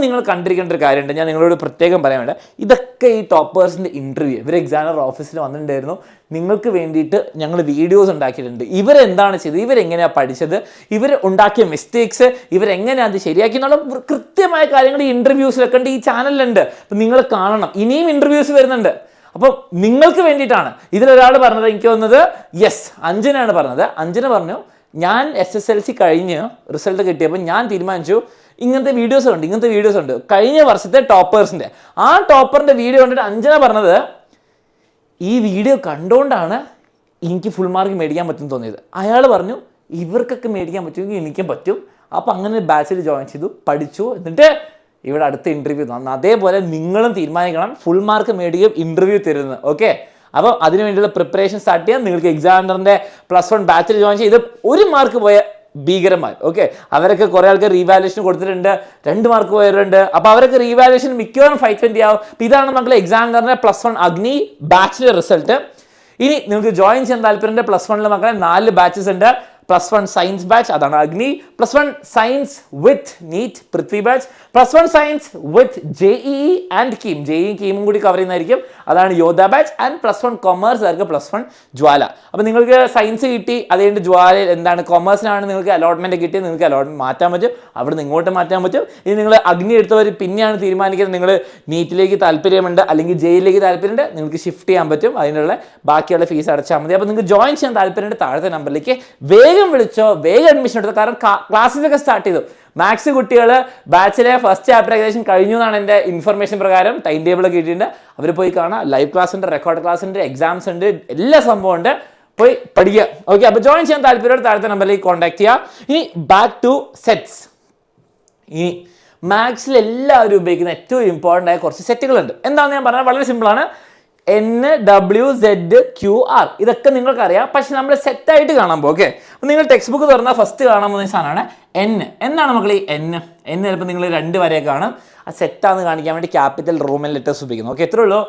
നിങ്ങൾ കണ്ടിരിക്കേണ്ട ഒരു കാര്യമുണ്ട്, ഞാൻ നിങ്ങളോട് പ്രത്യേകം പറയാൻ വേണ്ട. ഇതൊക്കെ ഈ ടോപ്പേഴ്സിൻ്റെ ഇൻ്റർവ്യൂ ഇവർ എക്സാമിനർ ഓഫീസിൽ വന്നിട്ടുണ്ടായിരുന്നു. നിങ്ങൾക്ക് വേണ്ടിയിട്ട് ഞങ്ങൾ വീഡിയോസ് ഉണ്ടാക്കിയിട്ടുണ്ട്. ഇവരെന്താണ് ചെയ്തത്, ഇവരെങ്ങനെയാണ് പഠിച്ചത്, ഇവർ ഉണ്ടാക്കിയ മിസ്റ്റേക്സ്, ഇവരെങ്ങനെയാണ് അത് ശരിയാക്കി എന്നുള്ള കൃത്യമായ കാര്യങ്ങൾ ഈ ഇൻ്റർവ്യൂസിലൊക്കെ ഉണ്ട്, ഈ ചാനലിലുണ്ട്. അപ്പം നിങ്ങൾ കാണണം. ഇനിയും ഇൻ്റർവ്യൂസ് വരുന്നുണ്ട്. അപ്പം നിങ്ങൾക്ക് വേണ്ടിയിട്ടാണ്. ഇതിലൊരാൾ പറഞ്ഞത്, എനിക്ക് തോന്നുന്നത് അഞ്ജനാണ് പറഞ്ഞത്. അഞ്ജന പറഞ്ഞു, ഞാൻ SSLC കഴിഞ്ഞ് റിസൾട്ട് കിട്ടിയപ്പോൾ ഞാൻ തീരുമാനിച്ചു ഇങ്ങനത്തെ വീഡിയോസ് ഉണ്ട് കഴിഞ്ഞ വർഷത്തെ ടോപ്പേഴ്സിൻ്റെ. ആ ടോപ്പറിൻ്റെ വീഡിയോ കണ്ടിട്ട് അഞ്ജന പറഞ്ഞത്, ഈ വീഡിയോ കണ്ടുകൊണ്ടാണ് എനിക്ക് ഫുൾ മാർക്ക് മേടിക്കാൻ പറ്റും തോന്നിയത്. അയാൾ പറഞ്ഞു, ഇവർക്കൊക്കെ മേടിക്കാൻ പറ്റുമെങ്കിൽ എനിക്കും പറ്റും. അപ്പോൾ അങ്ങനെ ബാച്ചിൽ ജോയിൻ ചെയ്തു, പഠിച്ചു. എന്നിട്ട് ഇവിടെ അടുത്ത ഇൻ്റർവ്യൂ തന്നു. അതേപോലെ നിങ്ങളും തീരുമാനിക്കണം ഫുൾ മാർക്ക് മേടിക്കും ഇൻ്റർവ്യൂ തരുന്നത്. ഓക്കെ, അപ്പോൾ അതിന് വേണ്ടിയുള്ള പ്രിപ്പറേഷൻ സ്റ്റാർട്ട് ചെയ്യാം. നിങ്ങൾക്ക് എക്സാമിനറിൻ്റെ +1 ബാച്ചിൽ ജോയിൻ ചെയ്ത് 1 മാർക്ക് പോയ ഭീകരമായി. ഓക്കെ, അവരൊക്കെ കുറേ ആൾക്ക് റീവാലുവേഷൻ കൊടുത്തിട്ടുണ്ട്, 2 മാർക്ക് പോയവരുണ്ട്. അപ്പോൾ അവരൊക്കെ റീവാലുവേഷൻ മിക്കവാറും 520 ആവും. ഇതാണ് മക്കളെ എക്സാമിനറിൻ്റെ +1 അഗ്നി ബാച്ചിലെ റിസൾട്ട്. ഇനി നിങ്ങൾക്ക് ജോയിൻ ചെയ്യാൻ താല്പര്യമുണ്ട് +1 മക്കളെ 4 ബാച്ചസ് ഉണ്ട്. +1 സയൻസ് ബാച്ച്, അതാണ് Agni. +1 science with NEET Prithvi batch. +1 science with JEE and KEAM, JEE കീമും കൂടി കവർ ചെയ്യുന്നതായിരിക്കും, അതാണ് യോധ ബാച്ച്. ആൻഡ് +1 കൊമേഴ്സ് ആർക്ക് +1 ജ്വാല. അപ്പോൾ നിങ്ങൾക്ക് സയൻസ് കിട്ടി, അതുകൊണ്ട് ജ്വാല എന്താണ് കൊമേഴ്സിനാണ് നിങ്ങൾക്ക് അലോട്ട്മെൻറ്റ് കിട്ടിയത്, നിങ്ങൾക്ക് അലോട്ട്മെൻറ്റ് മാറ്റാൻ പറ്റും, അവിടെ നിന്ന് ഇങ്ങോട്ട് മാറ്റാൻ പറ്റും. ഇനി നിങ്ങൾ അഗ്നി എടുത്തവർ പിന്നെയാണ് തീരുമാനിക്കുന്നത്, നിങ്ങൾ നീറ്റിലേക്ക് താല്പര്യമുണ്ട് അല്ലെങ്കിൽ JEEലേക്ക് താല്പര്യമുണ്ട്, നിങ്ങൾക്ക് ഷിഫ്റ്റ് ചെയ്യാൻ പറ്റും. അതിനുള്ള ബാക്കിയുള്ള ഫീസ് അടച്ചാൽ മതി. അപ്പോൾ നിങ്ങൾക്ക് ജോയിൻ ചെയ്യാൻ താല്പര്യമുണ്ട്, താഴത്തെ നമ്പറിലേക്ക് വേഗം വിളിച്ചോ, വേഗം അഡ്മിഷൻ എടുത്തോ. കാരണം ക്ലാസ്സൊക്കെ സ്റ്റാർട്ട് ചെയ്തു. മാത്സ് കുട്ടികൾ ബാച്ചിലെ ഫസ്റ്റ് ചാപ്റ്റർ ഏകദേശം കഴിഞ്ഞു എന്നാണ് എൻ്റെ ഇൻഫർമേഷൻ പ്രകാരം. ടൈം ടേബിൾ കിട്ടിയിട്ടുണ്ട്, അവർ പോയി കാണാം. ലൈവ് ക്ലാസ് ഉണ്ട്, റെക്കോർഡ് ക്ലാസ് ഉണ്ട്, എക്സാംസ് ഉണ്ട്, എല്ലാ സംഭവം ഉണ്ട്. പോയി പഠിക്കുക. ഓക്കെ, അപ്പോൾ ജോയിൻ ചെയ്യാൻ താല്പര്യമുള്ള താഴത്തെ നമ്പറിലേക്ക് കോൺടാക്ട് ചെയ്യുക. ഇനി ബാക്ക് ടു സെറ്റ്സ്. ഇനി മാത്സിൽ എല്ലാവരും ഉപയോഗിക്കുന്ന ഏറ്റവും ഇമ്പോർട്ടൻ്റ് ആയ കുറച്ച് സെറ്റുകളുണ്ട്. എന്താണെന്ന് ഞാൻ പറഞ്ഞാൽ വളരെ സിമ്പിളാണ്. NWZQR ഇതൊക്കെ നിങ്ങൾക്കറിയാം, പക്ഷെ നമ്മൾ സെറ്റായിട്ട് കാണാൻ പോകും. ഓക്കെ, അപ്പോൾ നിങ്ങൾ ടെക്സ്റ്റ് ബുക്ക് തുറന്നാൽ ഫസ്റ്റ് കാണാൻ പോകുന്ന സാധനമാണ് എന്താണ് മക്കൾ ഈ എൻ ചിലപ്പോൾ നിങ്ങൾ 2 വരെ കാണും. ആ സെറ്റാന്ന് കാണിക്കാൻ വേണ്ടി ക്യാപിറ്റൽ റോമൻ ലെറ്റേഴ്സ് ഉപയോഗിക്കുന്നു. ഓക്കെ, എത്രയേ ഉള്ളൂ.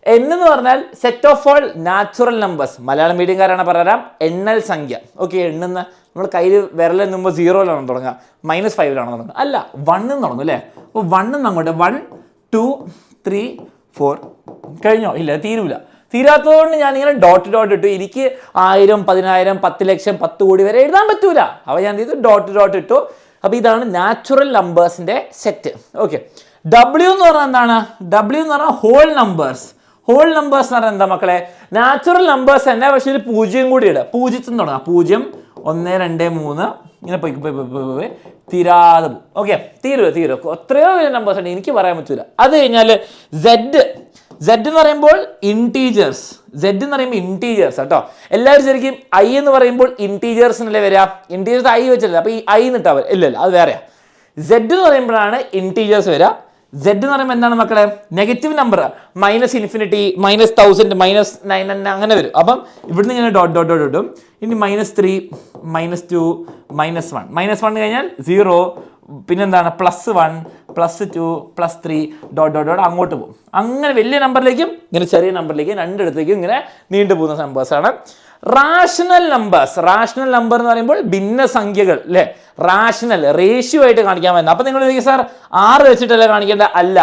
എന്ന് പറഞ്ഞാൽ set of all natural numbers. Malayalam മീഡിയംകാരാണ് പറയാം എണ്ണൽ സംഖ്യ. ഓക്കെ, എണ്ണുന്ന നമ്മൾ കയ്യിൽ വിരലിൽ മുമ്പ് 0-ലാണ് തുടങ്ങുക, -5-ലാണ് തുടങ്ങുക, അല്ല 1 തുടങ്ങും അല്ലേ. അപ്പോൾ 1 അങ്ങോട്ട് 1 2 3 4 കഴിഞ്ഞോ? ഇല്ല, തീരാത്തതുകൊണ്ട് ഞാൻ ഇങ്ങനെ ഡോട്ട് ഇട്ടു. എനിക്ക് 1000 10000 10 ലക്ഷം 10 കോടി വരെ എഴുതാൻ പറ്റൂല. അപ്പോൾ ഞാൻ ഇത് ഡോട്ട് ഇട്ടു. അപ്പോൾ ഇതാണ് നാച്ചുറൽ നമ്പേഴ്സിന്റെ സെറ്റ്. ഓക്കെ, W എന്ന് പറഞ്ഞാൽ എന്താണ്? W എന്ന് പറഞ്ഞാൽ ഹോൾ നമ്പേഴ്സ് എന്ന് പറഞ്ഞാൽ എന്താ മക്കളെ? നാച്ചുറൽ നമ്പേഴ്സ് തന്നെ, പക്ഷേ ഒരു 0 കൂടി ഇടുക. 0 തുടങ്ങാം. 0 1 2 3 ഇങ്ങനെ പോയി തീരാതെ പോകും. ഓക്കെ, തീരുക എത്രയോ വലിയ നമ്പേഴ്സ് ഉണ്ട്, എനിക്ക് പറയാൻ പറ്റൂല. അത് കഴിഞ്ഞാൽ Z എന്ന് പറയുമ്പോൾ ഇൻറ്റീജേഴ്സ്. കേട്ടോ. എല്ലാവരും ശരിക്കും I എന്ന് പറയുമ്പോൾ ഇൻറ്റീജേഴ്സിനല്ലേ വരിക? ഇൻറ്റീജേഴ്സ് I വെച്ചല്ലേ, അപ്പോൾ ഈ I എന്നിട്ടാ വരിക. ഇല്ല, അത് വേറെയാ. Z എന്ന് പറയുമ്പോഴാണ് ഇൻറ്റീജേഴ്സ് വരിക. Z എന്ന് പറയുമ്പോൾ എന്താണ് മക്കളെ? നെഗറ്റീവ് നമ്പർ, -∞, -1000, -9 അങ്ങനെ വരും. അപ്പം ഇവിടുന്ന് ഇങ്ങനെ ഡോട്ട് ഇടും. ഇനി -3 -2 -1 കഴിഞ്ഞാൽ 0, പിന്നെന്താണ് +1 +2 +3 ഡോട്ട് അങ്ങോട്ട് പോകും. അങ്ങനെ വലിയ നമ്പറിലേക്കും ഇങ്ങനെ ചെറിയ നമ്പറിലേക്കും രണ്ടിടത്തേക്കും ഇങ്ങനെ നീണ്ടു പോകുന്ന നമ്പേഴ്സാണ് റാഷണൽ നമ്പർ എന്ന് പറയുമ്പോൾ ഭിന്നസംഖ്യകൾ അല്ലേ. റേഷ്യോ ആയിട്ട് കാണിക്കാൻ പറ്റുന്നത്. അപ്പൊ നിങ്ങൾ ചോദിക്കും സാർ 6 വെച്ചിട്ടല്ലേ കാണിക്കേണ്ട? അല്ല,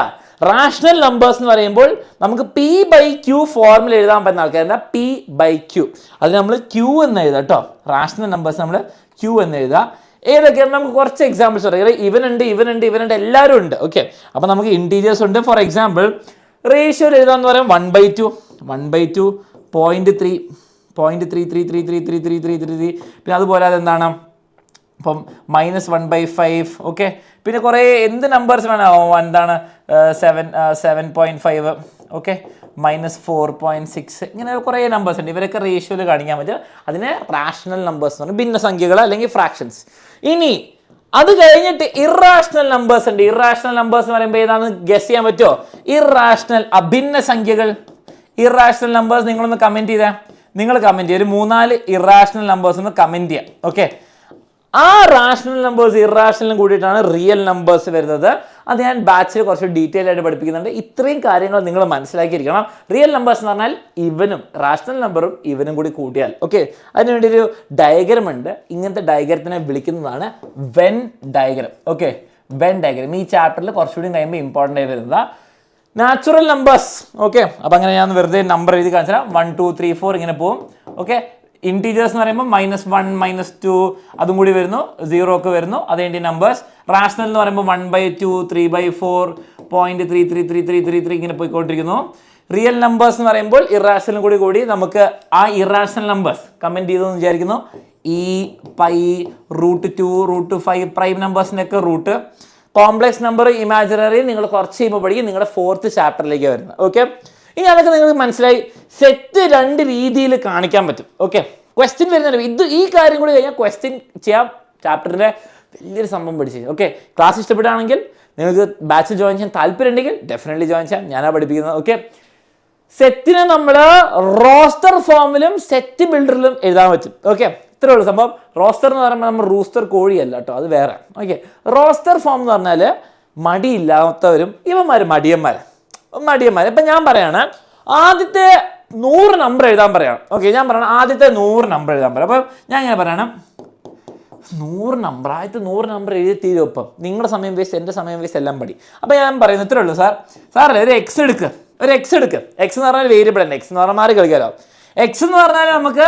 റാഷണൽ നമ്പേഴ്സ് എന്ന് പറയുമ്പോൾ നമുക്ക് P/Q ഫോർമുല എഴുതാൻ പറ്റുന്ന ആൾക്കാരുടെ P/Q, അത് നമ്മൾ Q എന്ന് എഴുതാം കേട്ടോ. റാഷണൽ നമ്പേഴ്സ് നമ്മൾ Q എന്ന് എഴുതുക. ഏതൊക്കെയാണ്? നമുക്ക് കുറച്ച് എക്സാമ്പിൾസ് പറയാം. ഇവനുണ്ട് എല്ലാവരും ഉണ്ട്. ഓക്കെ, അപ്പൊ നമുക്ക് ഇൻറ്റീജേഴ്സ് ഉണ്ട്. ഫോർ എക്സാമ്പിൾ റേഷ്യോ എഴുതാന്ന് പറയാം 1/2 0.3 0.33333333. പിന്നെ അതുപോലെ അതെന്താണ് ഇപ്പം -1/5. ഓക്കെ, പിന്നെ കുറേ എന്ത് നമ്പേഴ്സ് വേണം? എന്താണ് 7.5. ഓക്കെ, -4.6 ഇങ്ങനെ കുറേ നമ്പേഴ്സ് ഉണ്ട്. ഇവരൊക്കെ റേഷ്യോയിൽ കാണിക്കാൻ പറ്റും. അതിനെ റാഷണൽ നമ്പേഴ്സ് എന്ന് പറയും, ഭിന്നസംഖ്യകൾ അല്ലെങ്കിൽ ഫ്രാക്ഷൻസ്. ഇനി അത് കഴിഞ്ഞിട്ട് ഇറാഷണൽ നമ്പേഴ്സ് ഉണ്ട്. ഇറാഷണൽ നമ്പേഴ്സ് എന്ന് പറയുമ്പോൾ ഏതാണെന്ന് ഗസ് ചെയ്യാൻ പറ്റുമോ? അഭിന്ന സംഖ്യകൾ. ഇറാഷണൽ നമ്പേഴ്സ് നിങ്ങളൊന്ന് കമൻറ്റ് ചെയ്തേ. നിങ്ങൾ കമൻറ്റ് ചെയ്യുക. ഒരു 3-4 ഇറാഷണൽ നമ്പേഴ്സ് ഒന്ന് കമൻറ്റ് ചെയ്യാം. ഓക്കെ, ആ റാഷണൽ നമ്പേഴ്സ് ഇറാഷണലും കൂടിയിട്ടാണ് റിയൽ നമ്പേഴ്സ് വരുന്നത്. അത് ഞാൻ ബാച്ചിൽ കുറച്ച് ഡീറ്റെയിൽ ആയിട്ട് പഠിപ്പിക്കുന്നുണ്ട്. ഇത്രയും കാര്യങ്ങൾ നിങ്ങൾ മനസ്സിലാക്കിയിരിക്കണം. റിയൽ നമ്പേഴ്സ് എന്ന് പറഞ്ഞാൽ ഇവനും റാഷണൽ നമ്പറും ഇവനും കൂടി കൂട്ടിയാൽ. ഓക്കെ, അതിനുവേണ്ടി ഒരു ഡയഗ്രം ഉണ്ട്. ഇങ്ങനത്തെ ഡയഗ്രത്തിനെ വിളിക്കുന്നതാണ് Venn diagram. Okay, Venn diagram ഈ ചാപ്റ്ററിൽ കുറച്ചുകൂടി കഴിയുമ്പോൾ ഇമ്പോർട്ടൻ്റ് ആയി വരുന്നത് നാച്ചുറൽ നമ്പേഴ്സ്. ഓക്കെ, അപ്പം അങ്ങനെ ഞാൻ വെറുതെ നമ്പർ എഴുതി കാണിച്ചാൽ 1 2 3 4 ഇങ്ങനെ പോകും. ഓക്കെ, ഇൻറ്റീജേഴ്സ് എന്ന് പറയുമ്പോൾ -1 -2 അതും കൂടി വരുന്നു, 0 ഒക്കെ വരുന്നു. അതേണ്ടി നമ്പേഴ്സ്. റാഷണൽ എന്ന് പറയുമ്പോൾ 1/2 3/4 0.333333 ഇങ്ങനെ പോയിക്കൊണ്ടിരിക്കുന്നു. റിയൽ നമ്പേഴ്സ് എന്ന് പറയുമ്പോൾ ഇറാഷണലും കൂടി നമുക്ക് ആ ഇറാഷണൽ നമ്പേഴ്സ് കമൻറ്റ് ചെയ്തെന്ന് വിചാരിക്കുന്നു. π √2 √5 പ്രൈം നമ്പേഴ്സിൻ്റെയൊക്കെ റൂട്ട്. കോംപ്ലക്സ് നമ്പർ ഇമാജിനറി നിങ്ങൾ കുറച്ച് കഴിയുമ്പോൾ പഠിക്കും. നിങ്ങളുടെ 4th ചാപ്റ്ററിലേക്ക് വരുന്നത്. ഓക്കെ, ഇനി അതൊക്കെ നിങ്ങൾക്ക് മനസ്സിലായി. സെറ്റ് 2 രീതിയിൽ കാണിക്കാൻ പറ്റും. ഓക്കെ, ക്വസ്റ്റ്യൻ വരുന്നില്ല. ഈ കാര്യം കൂടി കഴിഞ്ഞാൽ ക്വസ്റ്റ്യൻ ചെയ്യാം. ചാപ്റ്ററിൻ്റെ വലിയൊരു സംഭവം പഠിച്ചു. ഓക്കെ, ക്ലാസ് ഇഷ്ടപ്പെടുകയാണെങ്കിൽ നിങ്ങൾക്ക് ബാച്ചിൽ ജോയിൻ ചെയ്യാൻ താല്പര്യം ഉണ്ടെങ്കിൽ ഡെഫിനറ്റ്ലി ജോയിൻ ചെയ്യാം. ഞാനാണ് പഠിപ്പിക്കുന്നത്. ഓക്കെ, സെറ്റിനെ നമ്മൾ റോസ്റ്റർ ഫോമിലും സെറ്റ് ബിൽഡറിലും എഴുതാൻ പറ്റും. ഓക്കെ, ഇത്രേ ഉള്ളൂ സംഭവം. റോസ്റ്റർ എന്ന് പറയുമ്പോൾ നമ്മൾ റൂസ്റ്റർ കോഴിയല്ല കേട്ടോ, അത് വേറെ. ഓക്കെ, റോസ്റ്റർ ഫോം എന്ന് പറഞ്ഞാൽ മടിയില്ലാത്തവരും ഇവന്മാർ മടിയന്മാർ. ഇപ്പം ഞാൻ പറയാണ് ആദ്യത്തെ 100 നമ്പർ എഴുതാൻ പറയണം. ഓക്കെ, ഞാൻ പറയണം ആദ്യത്തെ 100 നമ്പർ എഴുതാൻ പറയാം. അപ്പം ഞാൻ ഇങ്ങനെ പറയണം 100 നമ്പർ, ആദ്യത്തെ 100 നമ്പർ എഴുതി തീരും. ഇപ്പം നിങ്ങളുടെ സമയം വേസ്റ്റ്, എൻ്റെ സമയം വേസ്റ്റ്, എല്ലാം പടി. അപ്പം ഞാൻ പറയുന്നത് ഇത്രേ ഉള്ളൂ സാറല്ലേ ഒരു എക്സ് എടുക്കുക. എക്സ് എന്ന് പറഞ്ഞാൽ വേരിയബിൾ തന്നെ. എക്സ് എന്ന് പറഞ്ഞാൽ മാറി കളിക്കാമല്ലോ. എക്സ് എന്ന് പറഞ്ഞാൽ നമുക്ക്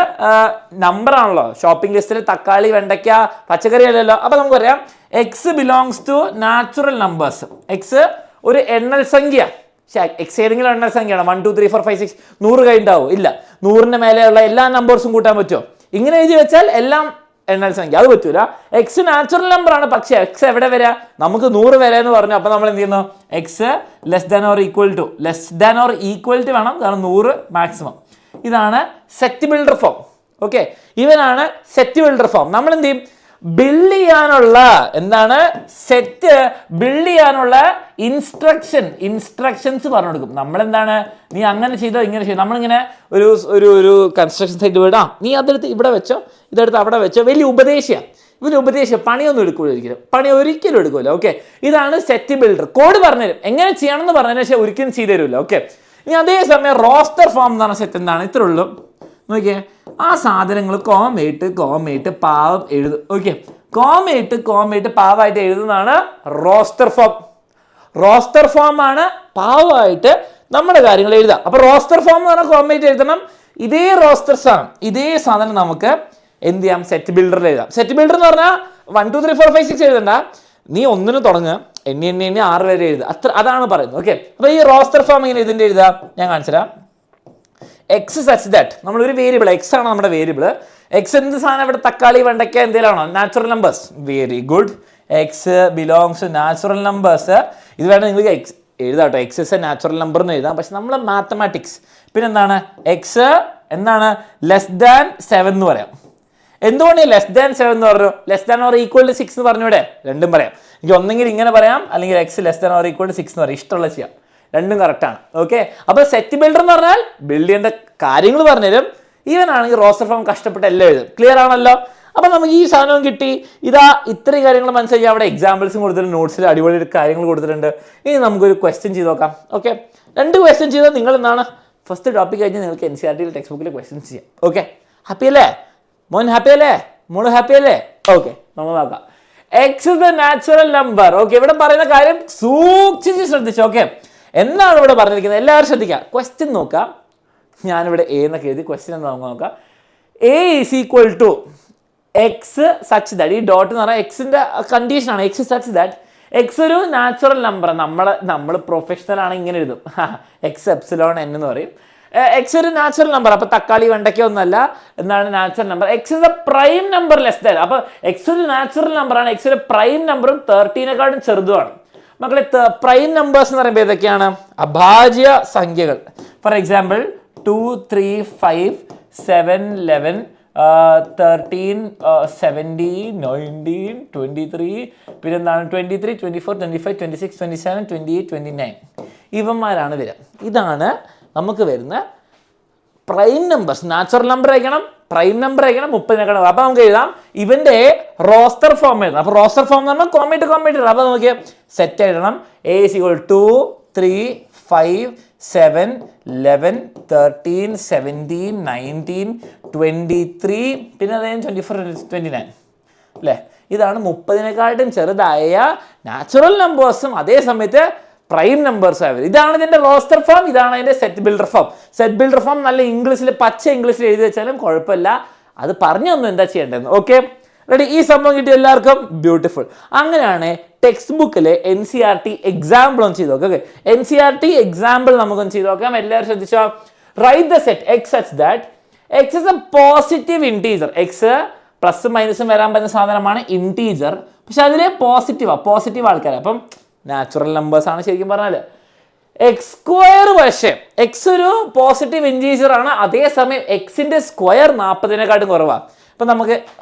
നമ്പറാണല്ലോ. ഷോപ്പിംഗ് ലിസ്റ്റിൽ തക്കാളി വെണ്ടയ്ക്ക പച്ചക്കറി അല്ലല്ലോ. അപ്പം നമുക്കറിയാം x belongs to natural numbers. X ഒരു എണ്ണൽ സംഖ്യ. എക്സ് ഏതെങ്കിലും എണ്ണൽ സംഖ്യയാണ്. 1 2 3 4 5 6 100 കഴിഞ്ഞിട്ടാവും? ഇല്ല. 100ന്റെ മേലെയുള്ള എല്ലാ നമ്പേഴ്സും കൂട്ടാൻ പറ്റുമോ? ഇങ്ങനെ എഴുതി വെച്ചാൽ എല്ലാം എണ്ണൽ സംഖ്യ, അത് പറ്റൂല. എക്സ് നാച്ചുറൽ നമ്പർ ആണ്. പക്ഷേ എക്സ് എവിടെ വരാ? നമുക്ക് 100 വരെ എന്ന് പറഞ്ഞു. അപ്പൊ നമ്മൾ എന്ത് ചെയ്യുന്നു? X less than or equal to വേണം, കാരണം 100 മാക്സിമം. ഇതാണ് സെറ്റ് ബിൽഡർ ഫോം. ഓക്കെ, ഇവനാണ് സെറ്റ് ബിൽഡർ ഫോം. നമ്മൾ എന്ത് ചെയ്യും? ബിൽഡ് ചെയ്യാനുള്ള എന്താണ് സെറ്റ് ബിൽഡ് ചെയ്യാനുള്ള ഇൻസ്ട്രക്ഷൻസ് പറഞ്ഞു കൊടുക്കും. നമ്മളെന്താണ്, നീ അങ്ങനെ ചെയ്തോ ഇങ്ങനെ ചെയ്തോ. നമ്മളിങ്ങനെ ഒരു ഒരു ഒരു കൺസ്ട്രക്ഷൻ സൈറ്റ് വിടാം, നീ അതെടുത്ത് ഇവിടെ വെച്ചോ, ഇതെടുത്ത് അവിടെ വെച്ചോ. വലിയ ഉപദേശിയാണ് ഇവന്. ഉപദേശം പണിയൊന്നും എടുക്കൂല, ഒരിക്കലും പണി ഒരിക്കലും എടുക്കൂല. ഓക്കെ, ഇതാണ് സെറ്റ് ബിൽഡർ. കോഡ് പറഞ്ഞുതരും, എങ്ങനെ ചെയ്യണമെന്ന് പറഞ്ഞതിന് ശേഷം ഒരിക്കലും ചെയ്തു തരില്ല. ഓക്കെ, ഇനി അതേസമയം റോസ്റ്റർ ഫോം എന്ന് പറഞ്ഞ സെറ്റ് എന്താണ്? ഇത്രേ ഉള്ളൂ. നോക്കിയേ, ആ സാധനങ്ങൾ കോമയിട്ട് പാവം എഴുതും. ഓക്കെ, കോമയിട്ട് പാവമായിട്ട് എഴുതുന്നതാണ് റോസ്റ്റർ ഫോം. റോസ്റ്റർ ഫോം ആണ് പാവമായിട്ട് നമ്മുടെ കാര്യങ്ങൾ എഴുതുക. അപ്പൊ റോസ്റ്റർ ഫോം എന്ന് പറഞ്ഞാൽ കോമയിട്ട് എഴുതണം. ഇതേ റോസ്റ്റർ ഇതേ സാധനം നമുക്ക് എന്ത് ചെയ്യാം? സെറ്റ് ബിൽഡറിൽ എഴുതാം. സെറ്റ് ബിൽഡർ എന്ന് പറഞ്ഞാൽ 1 2 3 4 5 6 എഴുതണ്ട, നീ ഒന്നിന് തുടങ്ങുക, എണ്ണി 6 വരെ എഴുതുക. അതാണ് പറയുന്നത്. ഓക്കെ, അപ്പൊ ഈ റോസ്റ്റർ ഫോം ഇങ്ങനെ ഇതിന്റെ എഴുതാം. ഞാൻ കാണിച്ചുതരാം. എക്സ് സച്ച് ദാറ്റ് നമ്മളൊരു വേരിയബിൾ, എക്സ് ആണ് നമ്മുടെ വേരിയബിൾ. എക്സ് എന്ത് സാധനം? ഇവിടെ തക്കാളി, വെണ്ടയ്ക്ക എന്തെങ്കിലാണോ? Natural numbers. Very good. X belongs to natural numbers. ഇത് വേണം നിങ്ങൾക്ക് എക്സ് എഴുതാട്ടോ. X is a natural number എന്ന് എഴുതാം. പക്ഷെ നമ്മൾ മാത്തമാറ്റിക്സ് പിന്നെന്താണ്? എക്സ് എന്താണ്? ലെസ് ദാൻ 7 എന്ന് പറയാം. എന്തുകൊണ്ട് ലെസ് ദാൻ 7 എന്ന് പറഞ്ഞു? Less than or equal to 6 എന്ന് പറഞ്ഞൂടെ? രണ്ടും പറയാം. എനിക്ക് ഒന്നെങ്കിൽ ഇങ്ങനെ പറയാം, അല്ലെങ്കിൽ x less than or equal to 6 എന്ന് പറയാം. ഇഷ്ടമുള്ള ചെയ്യാം, രണ്ടും കറക്റ്റാണ്. ഓക്കെ, അപ്പോൾ സെറ്റ് ബിൽഡർ എന്ന് പറഞ്ഞാൽ ബിൽഡ് ചെയ്യേണ്ട കാര്യങ്ങൾ പറഞ്ഞുതരും. ഈവൻ ആണെങ്കിൽ റോസ്റ്റർ ഫോം കഷ്ടപ്പെട്ട് എല്ലാം എഴുതും. ക്ലിയർ ആണല്ലോ? അപ്പം നമുക്ക് ഈ സാധനവും കിട്ടി. ഇതാ ഇത്രയും കാര്യങ്ങൾ മനസ്സിലാക്കി. അവിടെ എക്സാമ്പിൾസും കൊടുത്തിട്ടുണ്ട്, നോട്ട്സിൽ അടിപൊളി കാര്യങ്ങൾ കൊടുത്തിട്ടുണ്ട്. ഇനി നമുക്കൊരു ക്വസ്റ്റ്യൻ ചെയ്ത് നോക്കാം. ഓക്കെ, 2 ക്വസ്റ്റ്യൻ ചെയ്താൽ നിങ്ങൾ എന്താണ് ഫസ്റ്റ് ടോപ്പിക് കഴിഞ്ഞ് നിങ്ങൾക്ക് NCERT ടെക്സ്റ്റ് ബുക്കിൽ ക്വസ്റ്റ്യൻസ് ചെയ്യാം. ഓക്കെ, ഹാപ്പി അല്ലേ മോൻ? ഹാപ്പി അല്ലേ മോള്? ഹാപ്പി അല്ലേ? ഓക്കെ, നമ്മൾ നോക്കാം. X is the natural number. Okay, ഇവിടെ പറയുന്ന കാര്യം സൂക്ഷിച്ച് ശ്രദ്ധിച്ചു. ഓക്കെ, എന്താണ് ഇവിടെ പറഞ്ഞിരിക്കുന്നത്? എല്ലാവരും ശ്രദ്ധിക്കുക. ക്വസ്റ്റ്യൻ നോക്കാം. ഞാനിവിടെ എ എന്നൊക്കെ എഴുതി. ക്വസ്റ്റ്യൻ എന്താ നമുക്ക് നോക്കാം. A is equal to x such that. ഈ ഡോട്ട് എന്ന് പറഞ്ഞാൽ എക്സിന്റെ കണ്ടീഷനാണ്. X such that. എക്സ് ഒരു നാച്ചുറൽ നമ്പർ. നമ്മൾ പ്രൊഫഷണൽ ആണ് ഇങ്ങനെ എഴുതും. എക്സ് എപ്സിലോൺ എൻ എന്ന് പറയും. എക്സ് ഒരു നാച്ചുറൽ നമ്പർ. അപ്പൊ തക്കാളി വെണ്ടയ്ക്ക ഒന്നല്ല, എന്താണ് natural number. X is A prime number less than. അപ്പൊ എക്സ് ഒരു നാച്ചുറൽ നമ്പറാണ്. എക്സ് ഒരു പ്രൈം നമ്പറും 13നെക്കാളും ചെറുതുമാണ്. മക്കളെ, പ്രൈം നമ്പേഴ്സ് എന്ന് പറയുമ്പോൾ ഏതൊക്കെയാണ്? അഭാജ്യ സംഖ്യകൾ. ഫോർ എക്സാമ്പിൾ 2 3 5 7 11 13 17 19 23 പിന്നെന്താണ് 23 24 25 26 27 28 29 ഇവന്മാരാണ് വരിക. ഇതാണ് നമുക്ക് വരുന്ന പ്രൈം നമ്പേഴ്സ്. നാച്ചുറൽ നമ്പർ അയക്കണം, പ്രൈം നമ്പർ അയക്കണം, 30നെക്കാളും. അപ്പൊ നമുക്ക് എഴുതാം ഇവന്റെ റോസ്റ്റർ ഫോം എഴുതാം. അപ്പൊ റോസ്റ്റർ ഫോം എന്ന് പറഞ്ഞാൽ കോമേറ്റ്. അപ്പൊ നോക്കിയാൽ സെറ്റ് എഴുതണം. എ ഈസ് ഈക്വൽ 2 3 5 7 11 13 17 19 23 പിന്നെ അതായത് 24 29 അല്ലേ? ഇതാണ് 30നെക്കാട്ടും ചെറുതായ നാച്ചുറൽ നമ്പേഴ്സും അതേ സമയത്ത് പ്രൈം നമ്പേഴ്സ് ആയത്. ഇതാണ് ഇതിന്റെ റോസ്റ്റർ ഫോം. ഇതാണ് അതിന്റെ set builder form. Set builder form നല്ല ഇംഗ്ലീഷിൽ പച്ച ഇംഗ്ലീഷിൽ എഴുതി വെച്ചാലും കുഴപ്പമില്ല. അത് പറഞ്ഞു തന്നു എന്താ ചെയ്യേണ്ടതെന്ന്. Okay, ready? ഈ സംഭവം കിട്ടിയ എല്ലാവർക്കും ബ്യൂട്ടിഫുൾ. അങ്ങനെയാണ് ടെക്സ്റ്റ് ബുക്കിലെ NCERT എക്സാമ്പിൾ ഒന്ന് ചെയ്ത് നോക്കാം. NCERT എക്സാമ്പിൾ നമുക്കൊന്ന് ചെയ്ത് നോക്കാം. എല്ലാവരും ശ്രദ്ധിച്ചോ. Write the set X such that X is a positive integer. X പ്ലസും മൈനസും വരാൻ പറ്റുന്ന സാധനമാണ് ഇൻറ്റീജർ. പക്ഷെ അതിലെ പോസിറ്റീവ് ആൾക്കാർ. അപ്പം നാച്ചുറൽ നമ്പേഴ്സ് ആണ് ശരിക്കും പറഞ്ഞാൽ. എക്സ് സ്ക്വയർ പക്ഷേ എക്സ് ഒരു പോസിറ്റീവ് ഇൻറ്റീജർ ആണ്. അതേസമയം എക്സിന്റെ സ്ക്വയർ 40നെക്കാട്ടും കുറവാണ്. അപ്പം നമുക്ക്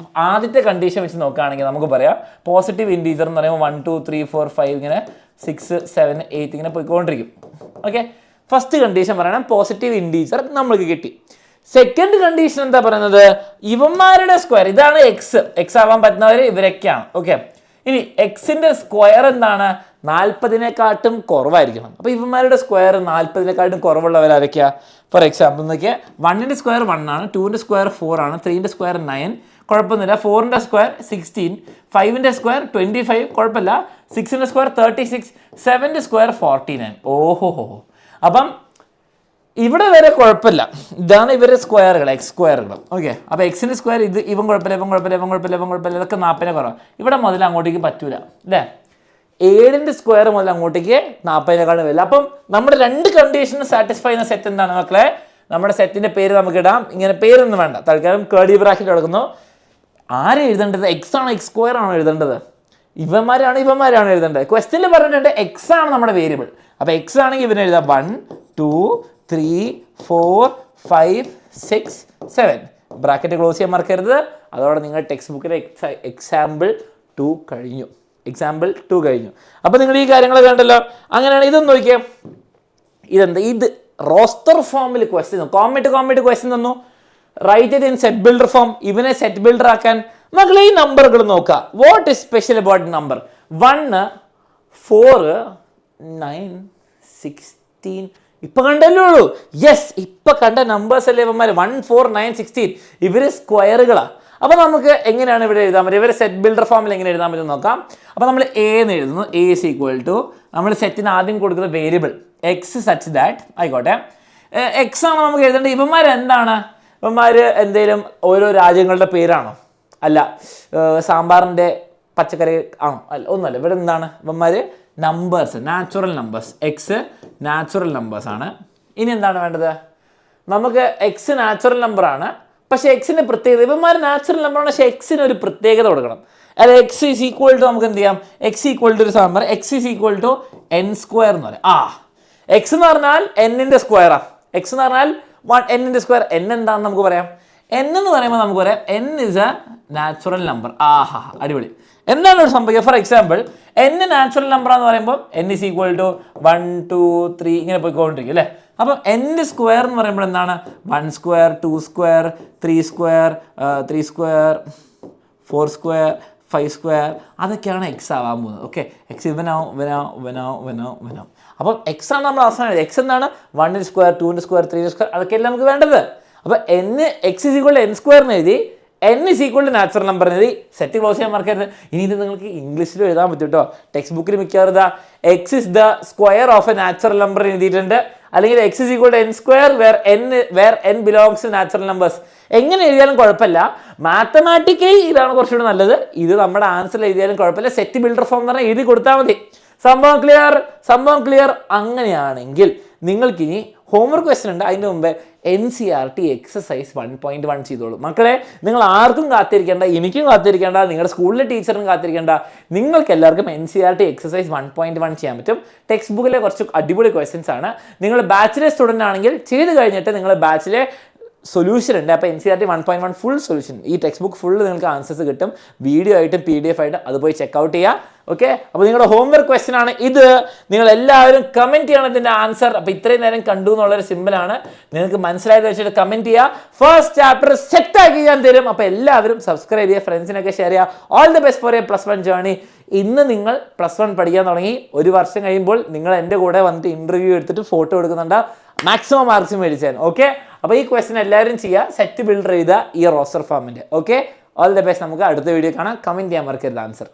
ആദ്യത്തെ കണ്ടീഷൻ വെച്ച് നോക്കുകയാണെങ്കിൽ നമുക്ക് പറയാം പോസിറ്റീവ് ഇൻറ്റീജർ എന്ന് പറയുമ്പോൾ 1 2 3 4 5 ഇങ്ങനെ 6 7 8 ഇങ്ങനെ പോയിക്കൊണ്ടിരിക്കും. ഓക്കെ, ഫസ്റ്റ് കണ്ടീഷൻ പറയണം പോസിറ്റീവ് ഇൻറ്റീജർ നമ്മൾക്ക് കിട്ടി. സെക്കൻഡ് കണ്ടീഷൻ എന്താ പറയുന്നത്? ഇവന്മാരുടെ സ്ക്വയർ. ഇതാണ് എക്സ് ആവാൻ പറ്റുന്നവർ ഇവരൊക്കെയാണ്. ഓക്കെ, ഇനി എക്സിന്റെ സ്ക്വയർ എന്താണ്? 40നെക്കാട്ടും കുറവായിരിക്കണം. അപ്പോൾ ഇവന്മാരുടെ സ്ക്വയർ 40നെക്കാട്ടും കുറവുള്ളവരാരൊക്കെയാ? ഫോർ എക്സാമ്പിൾ നോക്കിയാൽ 1ന്റെ സ്ക്വയർ 1 ആണ്, 2ന്റെ സ്ക്വയർ 4 ആണ്, 3ന്റെ സ്ക്വയർ 9 കുഴപ്പമൊന്നുമില്ല, 4ന്റെ സ്ക്വയർ 16, 5ന്റെ സ്ക്വയർ 25 കുഴപ്പമില്ല, 6ന്റെ സ്ക്വയർ 36, 7ന്റെ സ്ക്വയർ 49. ഓഹോ, അപ്പം ഇവിടെ വരെ കുഴപ്പമില്ല. ഇതാണ് ഇവരുടെ സ്ക്വയറുകൾ, എക്സ് സ്ക്വയറുകൾ. ഓക്കെ, അപ്പോൾ എക്സിന്റെ സ്ക്വയർ ഇത് ഇവൻ കുഴപ്പമില്ല, ഇതൊക്കെ 40നെ കുറവാണ്. ഇവിടെ മുതൽ അങ്ങോട്ടേക്ക് പറ്റൂല അല്ലേ? 7ന്റെ സ്ക്വയർ മുതൽ അങ്ങോട്ടേക്ക് 40നെക്കാളും വരില്ല. അപ്പം നമ്മുടെ 2 കണ്ടീഷന് സാറ്റിസ്ഫൈ ചെയ്യുന്ന സെറ്റ് എന്താണ് മക്കളെ? നമ്മുടെ സെറ്റിന്റെ പേര് നമുക്ക് ഇടാം. ഇങ്ങനെ പേരൊന്നും വേണ്ട, തൽക്കാലം കേർലി ബ്രാക്കറ്റ് കിടക്കുന്നു. ആരെ എഴുതേണ്ടത്? എക്സ് ആണോ എക്സ് സ്ക്വയർ ആണോ എഴുതേണ്ടത്? ഇവന്മാരാണ് എഴുതേണ്ടത്. ക്വസ്റ്റ്യനിൽ പറഞ്ഞിട്ടുണ്ട് എക്സ് ആണ് നമ്മുടെ വേരിയബിൾ. അപ്പോൾ എക്സ് ആണെങ്കിൽ ഇവന് എഴുതാം 1 2 3 4 5 6 7. ബ്രാക്കറ്റ് ക്ലോസ് ചെയ്യാൻ മറക്കരുത്. അതോടെ നിങ്ങൾ ടെക്സ്റ്റ് ബുക്കിലെ എക്സാമ്പിൾ 2 കഴിഞ്ഞു. എക്സാമ്പിൾ 2 കഴിഞ്ഞു. അപ്പോൾ നിങ്ങൾ ഈ കാര്യങ്ങൾ കണ്ടല്ലോ. അങ്ങനെയാണ് ഇതൊന്ന് നോക്കിയാൽ ഇതെന്താ, ഇത് റോസ്റ്റർ ഫോമിൽ ക്വസ്റ്റ്യൻ, കോമറ്റ് ക്വസ്റ്റ്യൻ തന്നു. Write it in set builder form. ഇവനെ സെറ്റ് ബിൽഡർ ആക്കാൻ മക്കളെ ഈ നമ്പറുകൾ നോക്കുക. What is special about number? 1, 4, 9, 16. ഇപ്പൊ കണ്ടല്ലേ ഉള്ളൂ. യെസ്, ഇപ്പൊ കണ്ട നമ്പേഴ്സ് അല്ലേ ഇവന്മാർ. 1, 4, 9, 16. ഇവര് സ്ക്വയറുകളാണ്. അപ്പൊ നമുക്ക് എങ്ങനെയാണ് ഇവിടെ എഴുതാൻ പറ്റുക? ഇവരെ സെറ്റ് ബിൽഡർ ഫോമിൽ എങ്ങനെ എഴുതാൻ പറ്റും നോക്കാം. അപ്പൊ നമ്മൾ എ എന്ന് എഴുതുന്നു. എ ഇസ് ഈക്വൽ ടു നമ്മൾ സെറ്റിന് ആദ്യം കൊടുക്കുന്ന വേരിയബിൾ എക്സ് സച്ച് ദാറ്റ് ആയിക്കോട്ടെ. എക്സ് ആണ് നമുക്ക് എഴുതേണ്ടത്. ഇവന്മാർ എന്താണ്? ഇവന്മാർ എന്തെങ്കിലും ഓരോ രാജ്യങ്ങളുടെ പേരാണോ? അല്ല. സാമ്പാറിൻ്റെ പച്ചക്കറി ആണോ? അല്ല, ഒന്നുമല്ല. ഇവിടെ എന്താണ്? ഇവന്മാർ numbers, natural numbers. X natural numbers ആണ്. ഇനി എന്താണ് വേണ്ടത്? നമുക്ക് എക്സ് നാച്ചുറൽ നമ്പറാണ്, പക്ഷേ എക്സിൻ്റെ പ്രത്യേകത, ഇവന്മാർ നാച്ചുറൽ നമ്പറാണ്, പക്ഷേ എക്സിന് ഒരു പ്രത്യേകത കൊടുക്കണം. അല്ല, എക്സ് ഈസ് ഈക്വൽ ടു നമുക്ക് എന്ത് ചെയ്യാം? എക്സ് ഈക്വൽ ടു ഒരു സാധനം പറയാം. X is equal to n square എന്ന് പറയാം. എക്സ് എന്ന് പറഞ്ഞാൽ എന്നിൻ്റെ സ്ക്വയറാണ്. എക്സ് എന്ന് പറഞ്ഞാൽ എന്നിൻ്റെ സ്ക്വയർ. എൻ എന്താണെന്ന് നമുക്ക് പറയാം. എൻ എന്ന് പറയുമ്പോൾ നമുക്ക് പറയാം N is a natural number. അടിപൊളി. എന്താണ് ഒരു സംഭവിക്കുക? For example N natural number എന്ന് പറയുമ്പോൾ എൻ ഇസ് ഈക്വൽ ടു 1, 2, 3 ഇങ്ങനെ പോയിക്കൊണ്ടിരിക്കും അല്ലേ. അപ്പം എൻ്റെ സ്ക്വയർ എന്ന് പറയുമ്പോൾ എന്താണ്? 1 square, 2 square, 3 square, 3 square, 4 square, 5 square. അതൊക്കെയാണ് എക്സ് ആവാൻ പോകുന്നത്. ഓക്കെ, എക്സ് ഇവനാവും. അപ്പം എക്സ് ആണ് നമ്മൾ അവസാനം. എക്സ് എന്താണ്? 1 സ്ക്വയർ, 2 സ്ക്വയർ, 3 സ്ക്വയർ, അതൊക്കെയല്ലേ നമുക്ക് വേണ്ടത്. അപ്പോൾ x is equal to n സ്ക്വയറിന് എഴുതി, n is equal to natural number എഴുതി. സെറ്റ് ക്ലോസ് ചെയ്യാൻ മറക്കരുത്. ഇനി ഇത് നിങ്ങൾക്ക് ഇംഗ്ലീഷിൽ എഴുതാൻ പറ്റും കേട്ടോ. ടെക്സ്റ്റ് ബുക്കിൽ മിക്കവാറും ഇതാ x is the square of a natural number എഴുതിയിട്ടുണ്ട്. അല്ലെങ്കിൽ x is equal to n square where n belongs to natural numbers. എങ്ങനെ എഴുതിയാലും കുഴപ്പമില്ല. മാത്തമാറ്റിക്കലി ഇതാണ് കുറച്ചുകൂടി നല്ലത്. ഇത് നമ്മുടെ ആൻസറിൽ എഴുതിയാലും കുഴപ്പമില്ല. സെറ്റ് ബിൽഡർ ഫോം എന്ന് പറഞ്ഞാൽ എഴുതി കൊടുത്താൽ മതി. സംഭവം ക്ലിയർ. അങ്ങനെയാണെങ്കിൽ നിങ്ങൾക്കിനി ഹോംവർക്ക് ക്വസ്റ്റൻ ഉണ്ട്. അതിൻ്റെ മുമ്പേ NCERT എക്സസൈസ് 1.1 ചെയ്തോളൂ. മക്കളെ, നിങ്ങൾ ആർക്കും കാത്തിരിക്കേണ്ട, എനിക്കും കാത്തിരിക്കേണ്ട, നിങ്ങളുടെ സ്കൂളിലെ ടീച്ചറിനും കാത്തിരിക്കേണ്ട. നിങ്ങൾക്ക് എല്ലാവർക്കും NCERT എക്സസൈസ് 1.1 ചെയ്യാൻ പറ്റും. ടെക്സ്റ്റ് ബുക്കിലെ കുറച്ച് അടിപൊളി ക്വസ്റ്റ്യൻസ് ആണ്. നിങ്ങൾ ബാച്ചിലെ സ്റ്റുഡൻ്റ് ആണെങ്കിൽ ചെയ്ത് കഴിഞ്ഞിട്ട് നിങ്ങൾ ബാച്ചിലെ സൊല്യൂഷൻ ഉണ്ട്. അപ്പോൾ NCERT 1.1 ഫുൾ സൊല്യൂഷൻ, ഈ ടെക്സ്റ്റ് ബുക്ക് ഫുള്ള് നിങ്ങൾക്ക് ആൻസേഴ്സ് കിട്ടും. വീഡിയോ ആയിട്ടും PDF ആയിട്ടും അത് പോയി ചെക്കൗട്ട് ചെയ്യുക. ഓക്കെ, അപ്പോൾ നിങ്ങളുടെ ഹോംവർക്ക് ക്വസ്റ്റൻ ആണ് ഇത്. നിങ്ങൾ എല്ലാവരും കമൻറ്റ് ചെയ്യണം ഇതിൻ്റെ ആൻസർ. അപ്പോൾ ഇത്രയും നേരം കണ്ടു എന്നുള്ളൊരു സിമ്പിളാണ്. നിങ്ങൾക്ക് മനസ്സിലായത് വെച്ചിട്ട് കമൻറ്റ് ചെയ്യുക. ഫസ്റ്റ് ചാപ്റ്റർ സെറ്റാക്കി ഞാൻ തരും. അപ്പോൾ എല്ലാവരും സബ്സ്ക്രൈബ് ചെയ്യുക, ഫ്രണ്ട്സിനൊക്കെ ഷെയർ ചെയ്യുക. All the best for A +1 journey. ഇന്ന് നിങ്ങൾ +1 പഠിക്കാൻ തുടങ്ങി. ഒരു വർഷം കഴിയുമ്പോൾ നിങ്ങൾ എൻ്റെ കൂടെ വന്നിട്ട് ഇൻ്റർവ്യൂ എടുത്തിട്ട് ഫോട്ടോ എടുക്കുന്നുണ്ട്. മാക്സിമം മാർക്സ് മേടിച്ചാൽ. ഓക്കെ, അപ്പോൾ ഈ ക്വസ്റ്റൻ എല്ലാവരും ചെയ്യുക. സെറ്റ് ബിൽഡർ ചെയ്ത ഈ റോസ്റ്റർ ഫോമിൻ്റെ. Okay, all the best. നമുക്ക് അടുത്ത വീഡിയോ കാണാം. കമൻറ്റ് ചെയ്യാൻ മറക്കരുത് ആൻസർ.